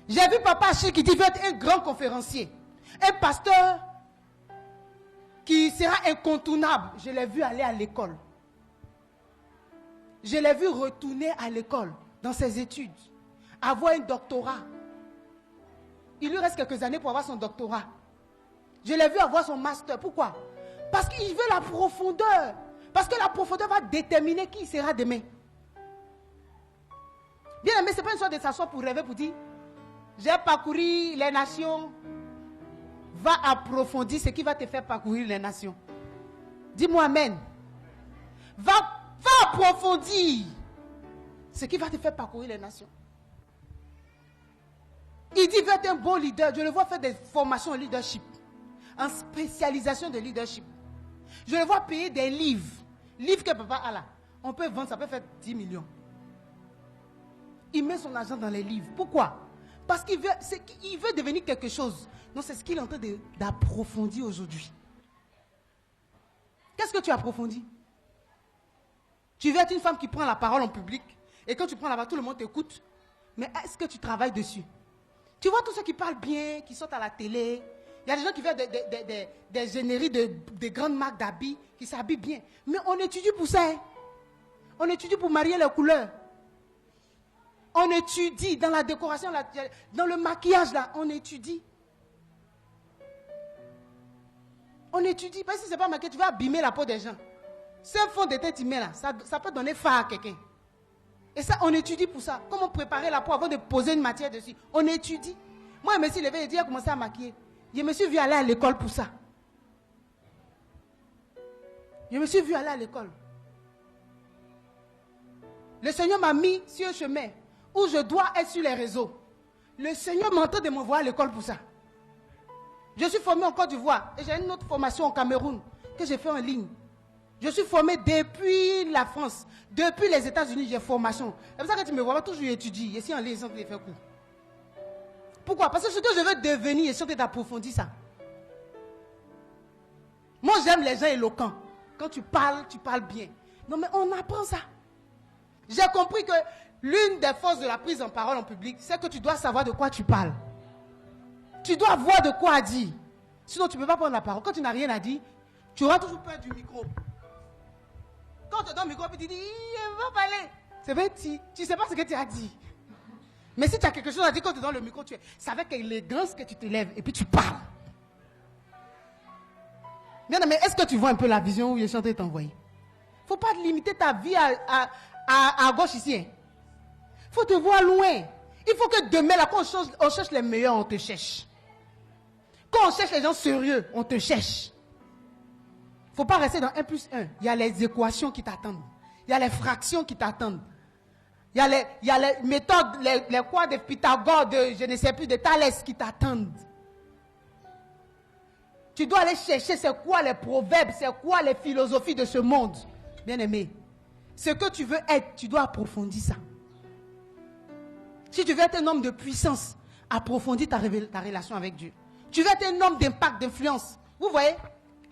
J'ai vu Papa Achille qui dit qu'il veut être un grand conférencier. Un pasteur qui sera incontournable. Je l'ai vu aller à l'école. Je l'ai vu retourner à l'école, dans ses études, avoir un doctorat. Il lui reste quelques années pour avoir son doctorat. Je l'ai vu avoir son master. Pourquoi? Parce qu'il veut la profondeur. Parce que la profondeur va déterminer qui il sera demain. Bien aimé, ce n'est pas une sorte de s'asseoir pour rêver, pour dire, j'ai parcouru les nations. Va approfondir ce qui va te faire parcourir les nations. Dis-moi amen. Va approfondir ce qui va te faire parcourir les nations. Il dit, il veut être un bon leader. Je le vois faire des formations en leadership, en spécialisation de leadership. Je le vois payer des livres. Livres que papa a là. On peut vendre, ça peut faire 10 millions. Il met son argent dans les livres. Pourquoi? Parce qu'il veut devenir quelque chose. Non, c'est ce qu'il est en train d'approfondir aujourd'hui. Qu'est-ce que tu approfondis? Tu veux être une femme qui prend la parole en public. Et quand tu prends la parole, tout le monde t'écoute. Mais est-ce que tu travailles dessus? Tu vois tous ceux qui parlent bien, qui sortent à la télé. Il y a des gens qui font des génériques de grandes marques d'habits, qui s'habillent bien. Mais on étudie pour ça. Hein? On étudie pour marier les couleurs. On étudie dans la décoration, dans le maquillage, là, on étudie. On étudie. Parce que si ce n'est pas maquillé, tu vas abîmer la peau des gens. Ce fond de teint tu mets là, ça peut donner faim à quelqu'un. Et ça, on étudie pour ça. Comment préparer la peau avant de poser une matière dessus? On étudie. Moi, je me suis levé et dit, j'ai commencé à maquiller. Je me suis vu aller à l'école pour ça. Je me suis vu aller à l'école. Le Seigneur m'a mis sur un chemin où je dois être sur les réseaux. Le Seigneur m'entend de m'envoyer à l'école pour ça. Je suis formé en Côte d'Ivoire et j'ai une autre formation au Cameroun que j'ai fait en ligne. Je suis formé depuis la France, depuis les États-Unis, j'ai formation. C'est pour ça que tu me vois toujours étudier. Je suis en ligne sans te faire cours. Pourquoi? Parce que ce que je veux devenir, je suis d'approfondir ça. Moi, j'aime les gens éloquents. Quand tu parles bien. Non, mais on apprend ça. J'ai compris que l'une des forces de la prise en parole en public, c'est que tu dois savoir de quoi tu parles. Tu dois voir de quoi dire. Sinon, tu ne peux pas prendre la parole. Quand tu n'as rien à dire, tu auras toujours peur du micro. Quand tu donnes le micro, tu dis, il va parler. C'est vrai, tu ne sais pas ce que tu as dit. Mais si tu as quelque chose à dire, quand tu donnes le micro, c'est avec élégance que tu te lèves et puis tu parles. Bien, mais est-ce que tu vois un peu la vision où je suis en train de t'envoyer? Il ne faut pas limiter ta vie à gauche ici. Il faut te voir loin. Il faut que demain, là, quand on cherche les meilleurs, on te cherche. Quand on cherche les gens sérieux, on te cherche. Il ne faut pas rester dans 1 plus 1. Il y a les équations qui t'attendent. Il y a les fractions qui t'attendent. Il y a les méthodes, les quoi de Pythagore, de je ne sais plus, de Thalès qui t'attendent. Tu dois aller chercher c'est quoi les proverbes, c'est quoi les philosophies de ce monde. Bien aimé, Ce que tu veux être, tu dois approfondir ça. Si tu veux être un homme de puissance, approfondis ta relation avec Dieu. Tu veux être un homme d'impact, d'influence. Vous voyez,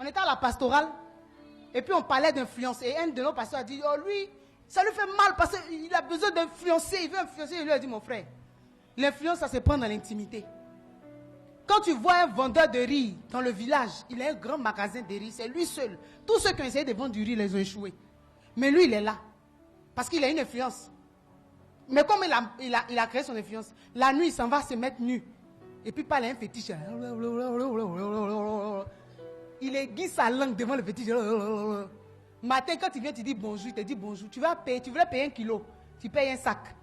on était à la pastorale, et puis on parlait d'influence. Et un de nos pasteurs a dit, oh lui, ça lui fait mal parce qu'il a besoin d'influencer. Il veut influencer. Il lui a dit, mon frère, l'influence, ça se prend dans l'intimité. Quand tu vois un vendeur de riz dans le village, il a un grand magasin de riz, c'est lui seul. Tous ceux qui ont essayé de vendre du riz, les ont échoués. Mais lui, il est là. Parce qu'il a une influence. Mais comme il a créé son influence, la nuit, il s'en va se mettre nu. Et puis, parle à un fétiche. Il aiguise sa langue devant le fétiche. Matin, quand tu viens, tu dis bonjour, il te dit bonjour. Tu voulais payer 1 kilo. Tu payes un sac.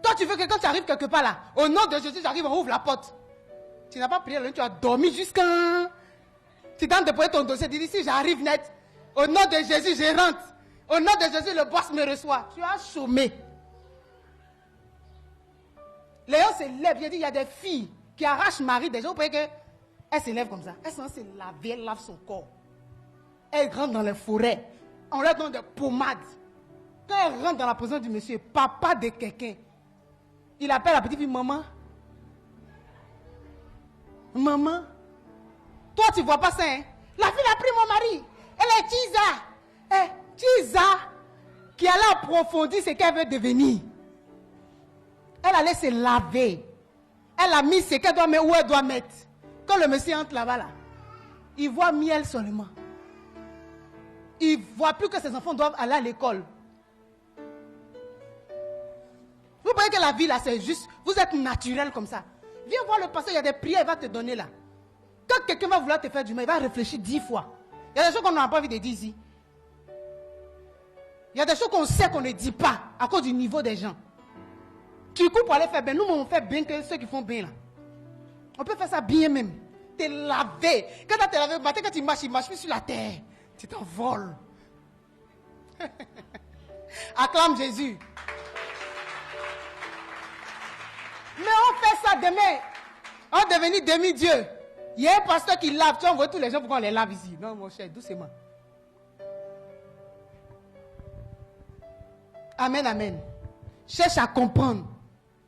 Toi, tu veux que quand tu arrives quelque part là, au nom de Jésus, j'arrive, on ouvre la porte. Tu n'as pas prié la nuit, tu as dormi jusqu'à... Tu tentes de poser ton dossier, tu dis, si j'arrive net, au nom de Jésus, je rentre. Au nom de Jésus, le boss me reçoit. Tu as chômé. Léon se lève, j'ai dit, il y a des filles qui arrachent Marie déjà. Vous voyez qu'elle se lève comme ça. Elle s'en se laver, elle lave son corps. Elle rentre dans les forêts. On leur donne des pommades. Quand elle rentre dans la présence du monsieur, papa de quelqu'un, il appelle la petite fille, maman. Maman. Toi, tu ne vois pas ça, hein? La fille a pris mon mari. Elle est Tisa. Tisa, qui allait approfondir ce qu'elle veut devenir. Elle allait se laver. Elle a mis ce qu'elle doit mettre où elle doit mettre. Quand le monsieur entre là-bas, là, il voit miel seulement. Il ne voit plus que ses enfants doivent aller à l'école. Vous voyez que la vie là, c'est juste, vous êtes naturel comme ça. Viens voir le pasteur, il y a des prières, il va te donner là. Quand quelqu'un va vouloir te faire du mal, il va réfléchir 10 fois. Il y a des choses qu'on n'a pas envie de dire ici. Il y a des choses qu'on sait qu'on ne dit pas à cause du niveau des gens. Tu cours pour aller faire bien. Nous, on fait bien que ceux qui font bien là. On peut faire ça bien même. T'es lavé. Quand tu es lavé, le matin, quand tu marches plus sur la terre. Tu t'envoles. Acclame Jésus. Mais on fait ça demain. On va devenir demi-dieu. Il y a un pasteur qui lave. Tu envoies tous les gens pour qu'on les lave ici. Non, mon cher, doucement. Amen, amen. Cherche à comprendre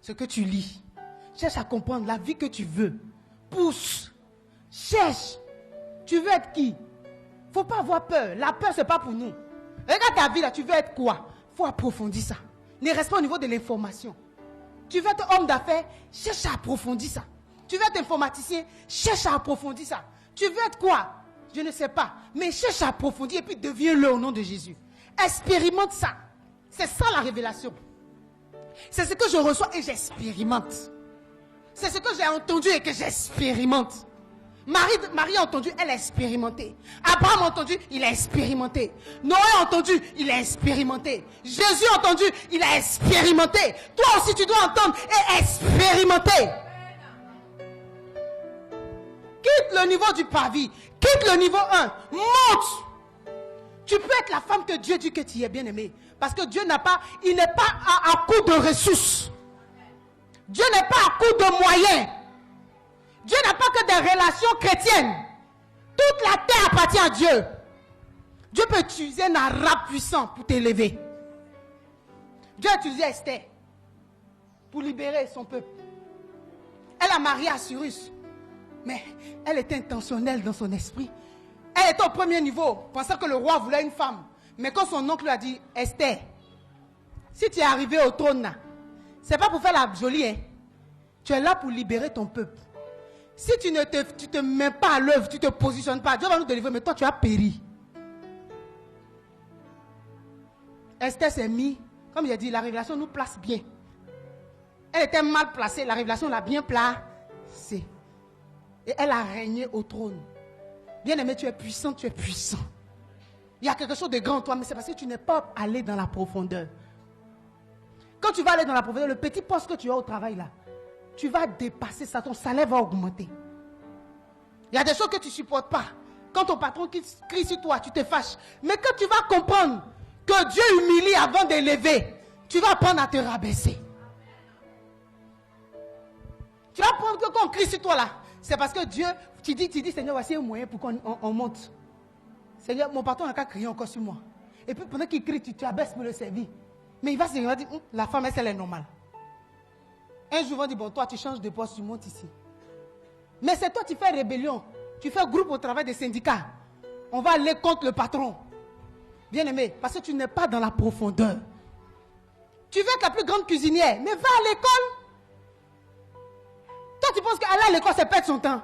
ce que tu lis. Cherche à comprendre la vie que tu veux. Pousse. Cherche. Tu veux être qui? Il ne faut pas avoir peur. La peur, ce n'est pas pour nous. Regarde ta vie là, tu veux être quoi? Il faut approfondir ça. Ne reste pas au niveau de l'information. Tu veux être homme d'affaires, cherche à approfondir ça. Tu veux être informaticien, cherche à approfondir ça. Tu veux être quoi? Je ne sais pas. Mais cherche à approfondir et puis deviens-le au nom de Jésus. Expérimente ça. C'est ça la révélation. C'est ce que je reçois et j'expérimente. C'est ce que j'ai entendu et que j'expérimente. Marie a entendu, elle a expérimenté. Abraham a entendu, il a expérimenté. Noé a entendu, il a expérimenté. Jésus a entendu, il a expérimenté. Toi aussi tu dois entendre et expérimenter. Quitte le niveau du pavis. Quitte le niveau 1. Monte. Tu peux être la femme que Dieu dit que tu es bien aimée. Parce que Dieu n'a pas, il n'est pas à coup de ressources. Dieu n'est pas à coup de moyens. Dieu n'a pas que des relations chrétiennes. Toute la terre appartient à Dieu. Dieu peut utiliser un arabe puissant pour t'élever. Dieu a utilisé Esther pour libérer son peuple. Elle a marié Assyrus. Mais elle était intentionnelle dans son esprit. Elle était au premier niveau, pensant que le roi voulait une femme. Mais quand son oncle lui a dit, Esther, si tu es arrivé au trône, ce n'est pas pour faire la jolie, hein. Tu es là pour libérer ton peuple. Si tu ne te mets pas à l'œuvre, tu ne te positionnes pas, Dieu va nous délivrer, mais toi tu as péri. Esther s'est mise, comme j'ai dit, la révélation nous place bien. Elle était mal placée, la révélation l'a bien placée. Et elle a régné au trône. Bien aimé, tu es puissant, tu es puissant. Il y a quelque chose de grand en toi, mais c'est parce que tu n'es pas allé dans la profondeur. Quand tu vas aller dans la profondeur, le petit poste que tu as au travail là, tu vas dépasser ça, ton salaire va augmenter. Il y a des choses que tu ne supportes pas. Quand ton patron crie sur toi, tu te fâches. Mais quand tu vas comprendre que Dieu humilie avant d'élever, tu vas apprendre à te rabaisser. Tu vas apprendre que quand on crie sur toi là, c'est parce que Dieu, tu dis Seigneur, voici un moyen pour qu'on monte. Seigneur, mon patron n'a qu'à crier encore sur moi. Et puis pendant qu'il crie, tu abaisses pour le servir. Mais il va se dire, la femme, elle est normale. Un jour, on va dire, bon, toi, tu changes de poste, tu montes ici. Mais c'est toi, tu fais rébellion. Tu fais groupe au travail des syndicats. On va aller contre le patron. Bien-aimé, parce que tu n'es pas dans la profondeur. Tu veux être la plus grande cuisinière, mais va à l'école. Toi, tu penses qu'aller à l'école, c'est perdre son temps.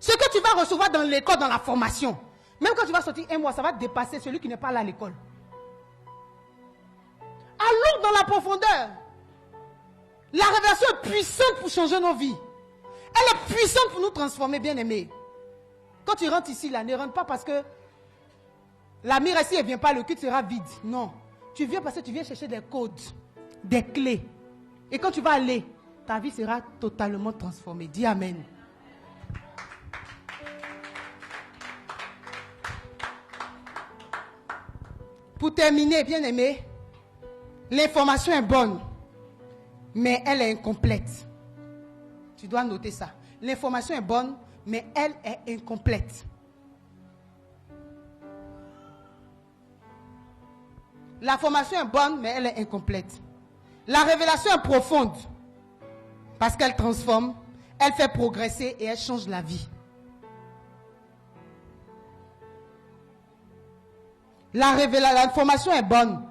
Ce que tu vas recevoir dans l'école, dans la formation, même quand tu vas sortir un mois, ça va dépasser celui qui n'est pas là à l'école. Allons dans la profondeur. La révélation est puissante pour changer nos vies. Elle est puissante pour nous transformer, bien-aimés. Quand tu rentres ici, là, ne rentre pas parce que la mire ici, elle ne vient pas, le culte sera vide. Non. Tu viens parce que tu viens chercher des codes, des clés. Et quand tu vas aller, ta vie sera totalement transformée. Dis Amen. Pour terminer, bien-aimés, l'information est bonne, mais elle est incomplète. Tu dois noter ça. L'information est bonne, mais elle est incomplète. La formation est bonne, mais elle est incomplète. La révélation est profonde, parce qu'elle transforme, elle fait progresser et elle change la vie. L'information est bonne,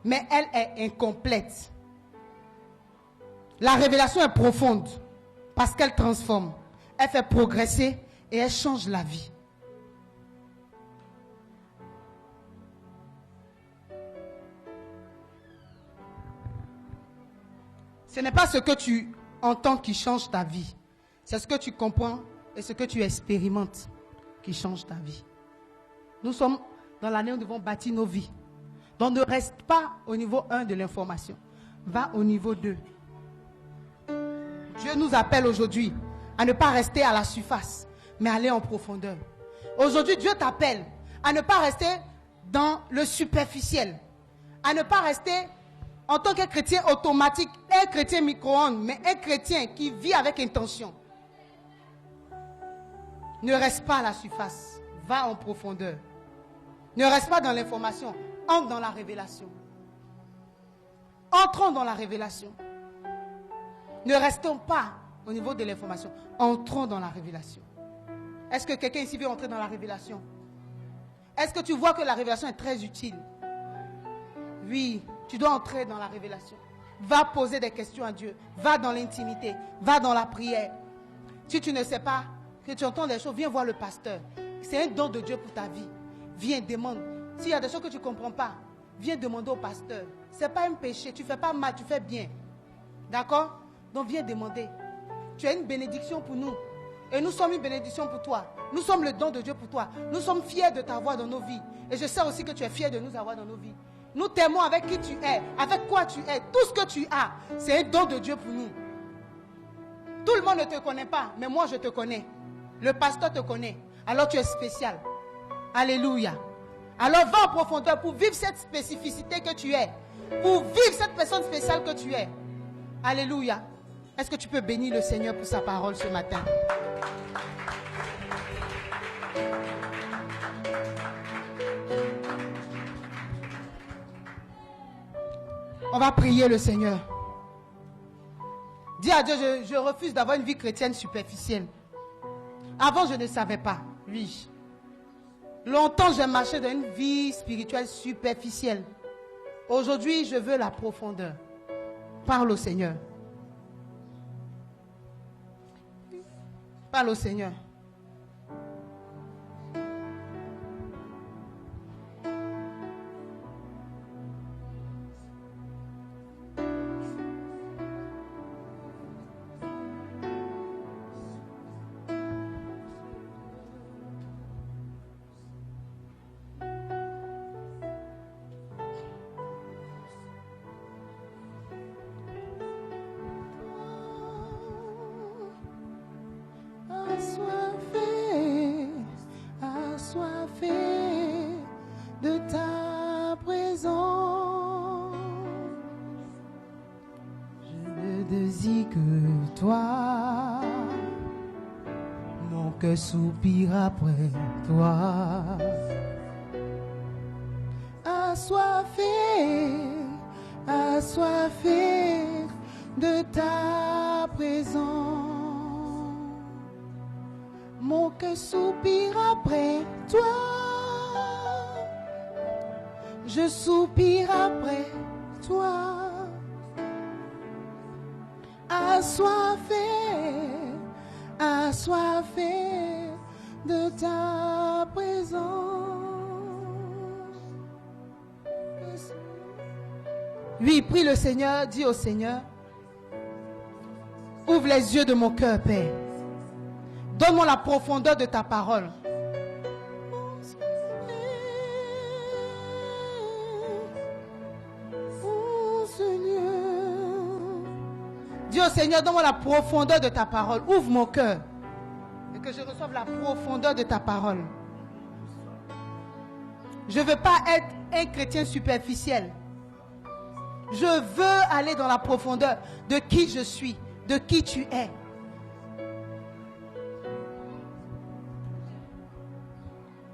mais elle est incomplète. La révélation est profonde, parce qu'elle transforme, elle fait progresser et elle change la vie. Ce n'est pas ce que tu entends qui change ta vie. C'est ce que tu comprends et ce que tu expérimentes qui change ta vie. Nous sommes dans l'année où nous devons bâtir nos vies. Donc ne reste pas au niveau 1 de l'information. Va au niveau 2. Dieu nous appelle aujourd'hui à ne pas rester à la surface, mais aller en profondeur. Aujourd'hui, Dieu t'appelle à ne pas rester dans le superficiel, à ne pas rester en tant qu'un chrétien automatique, un chrétien micro-ondes, mais un chrétien qui vit avec intention. Ne reste pas à la surface, va en profondeur. Ne reste pas dans l'information, entre dans la révélation. Entrons dans la révélation. Ne restons pas au niveau de l'information, entrons dans la révélation. Est-ce que quelqu'un ici veut entrer dans la révélation? Est-ce que tu vois que la révélation est très utile? Oui, tu dois entrer dans la révélation. Va poser des questions à Dieu. Va dans l'intimité. Va dans la prière. Si tu ne sais pas, que tu entends des choses, viens voir le pasteur. C'est un don de Dieu pour ta vie. Viens, demande. S'il y a des choses que tu ne comprends pas, viens demander au pasteur. Ce n'est pas un péché. Tu ne fais pas mal, tu fais bien. D'accord? Donc viens demander. Tu es une bénédiction pour nous. Et nous sommes une bénédiction pour toi. Nous sommes le don de Dieu pour toi. Nous sommes fiers de t'avoir dans nos vies. Et je sais aussi que tu es fier de nous avoir dans nos vies. Nous t'aimons avec qui tu es, avec quoi tu es. Tout ce que tu as, c'est un don de Dieu pour nous. Tout le monde ne te connaît pas, mais moi je te connais. Le pasteur te connaît. Alors tu es spécial. Alléluia. Alors va en profondeur pour vivre cette spécificité que tu es. Pour vivre cette personne spéciale que tu es. Alléluia. Est-ce que tu peux bénir le Seigneur pour sa parole ce matin? On va prier le Seigneur. Dis à Dieu, je refuse d'avoir une vie chrétienne superficielle. Avant, je ne savais pas. Oui. Longtemps, j'ai marché dans une vie spirituelle superficielle. Aujourd'hui, je veux la profondeur. Parle au Seigneur. Parle au Seigneur. Soupire après toi. assoiffé de ta présence. Mon cœur soupire après toi. Je soupire après toi. Assoiffé de ta présence. Oui, prie le Seigneur, dis au Seigneur, ouvre les yeux de mon cœur, Père. Donne-moi la profondeur de ta parole. Oh Seigneur. Dis au Seigneur, donne-moi la profondeur de ta parole. Ouvre mon cœur. Et que je reçoive la profondeur de ta parole. Je ne veux pas être un chrétien superficiel. Je veux aller dans la profondeur de qui je suis, de qui tu es.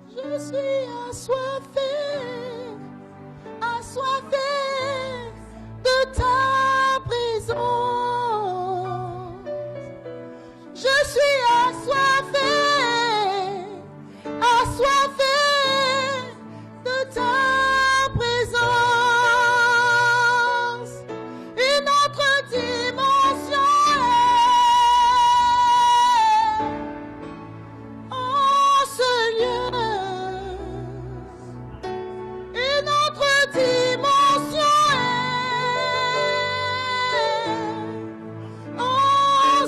Je suis assoiffé de ta présence. Je suis assoiffé de ta présence. Une autre dimension. Oh Seigneur. Une autre dimension. Oh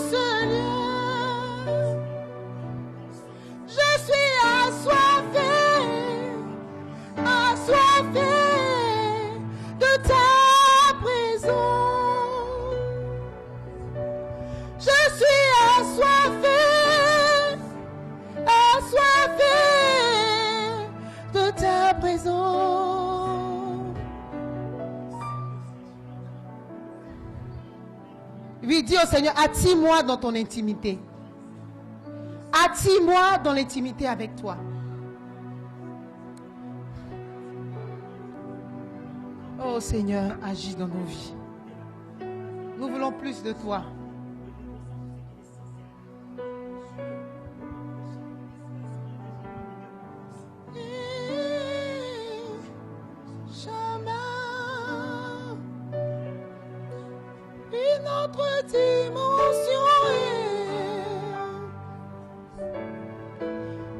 Seigneur. Je suis assoiffé de ta présence. Je suis assoiffé de ta présence. Oui, dis au Seigneur, attire-moi dans ton intimité. Attire-moi dans l'intimité avec toi. Oh Seigneur, agis dans nos vies. Nous voulons plus de toi. Une autre dimension.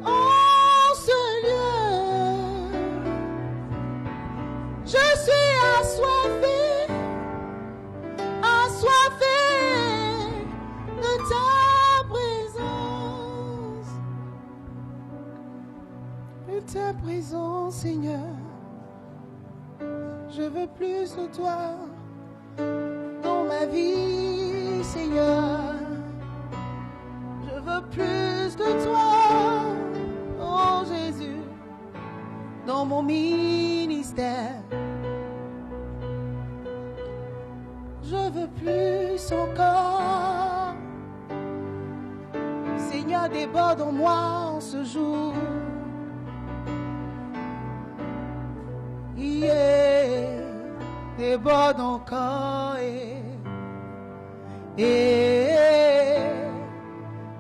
Oh Seigneur, je suis assoiffé de ta présence. De ta présence, Seigneur. Je veux plus de toi dans ma vie, Seigneur. Je veux plus de toi, oh Jésus, dans mon ministère. Je veux plus encore. Seigneur, déborde en moi en ce jour. Yeah, déborde encore.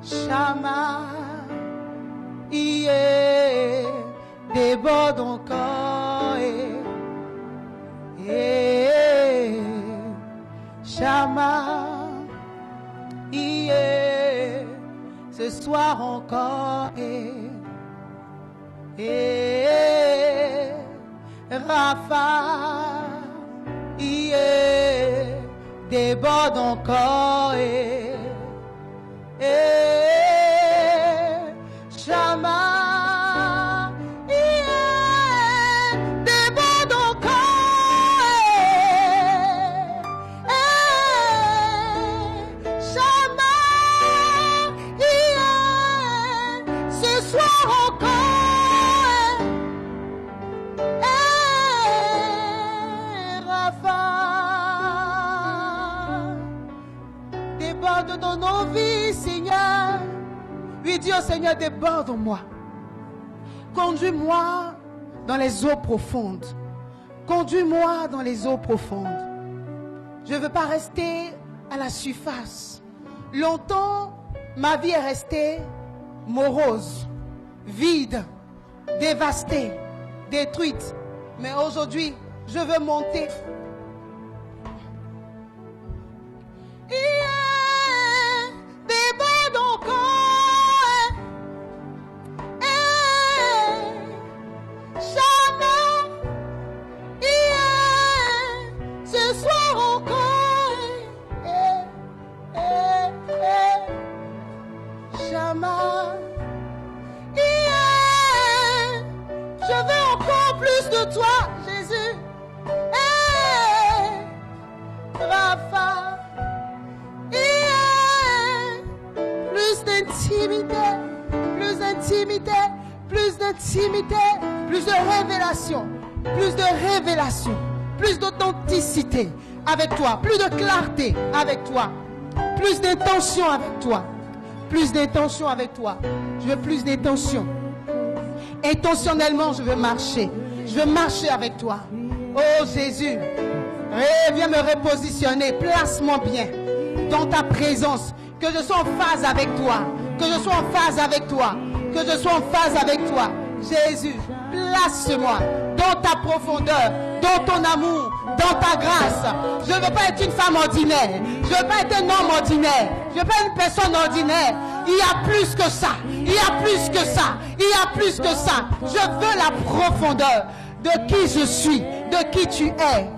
Shama, yeah, déborde encore. Shama, yeah, ce soir encore. Rapha, yeah, déborde encore. Shama, yeah, déborde encore. Shama, yeah, ce soir encore. Rapha, déborde dans nos vies, Seigneur. Oui, dis au Seigneur, déborde en moi. Conduis-moi dans les eaux profondes. Conduis-moi dans les eaux profondes. Je ne veux pas rester à la surface. Longtemps, ma vie est restée morose, vide, dévastée, détruite. Mais aujourd'hui, je veux monter. Toi, Jésus, Rapha, plus d'intimité, plus d'intimité, plus d'intimité, plus de révélation, plus d'authenticité avec toi, plus de clarté avec toi, plus d'intention avec toi, plus d'intention avec toi. Je veux plus d'intention. Intentionnellement, je veux marcher. Je veux marcher avec toi. Oh Jésus, viens me repositionner. Place-moi bien dans ta présence. Que je sois en phase avec toi. Que je sois en phase avec toi. Que je sois en phase avec toi. Jésus, place-moi dans ta profondeur, dans ton amour, dans ta grâce. Je ne veux pas être une femme ordinaire. Je ne veux pas être un homme ordinaire. Je ne veux pas être une personne ordinaire. Il y a plus que ça. Il y a plus que ça. Il y a plus que ça. Je veux la profondeur de qui je suis, de qui tu es.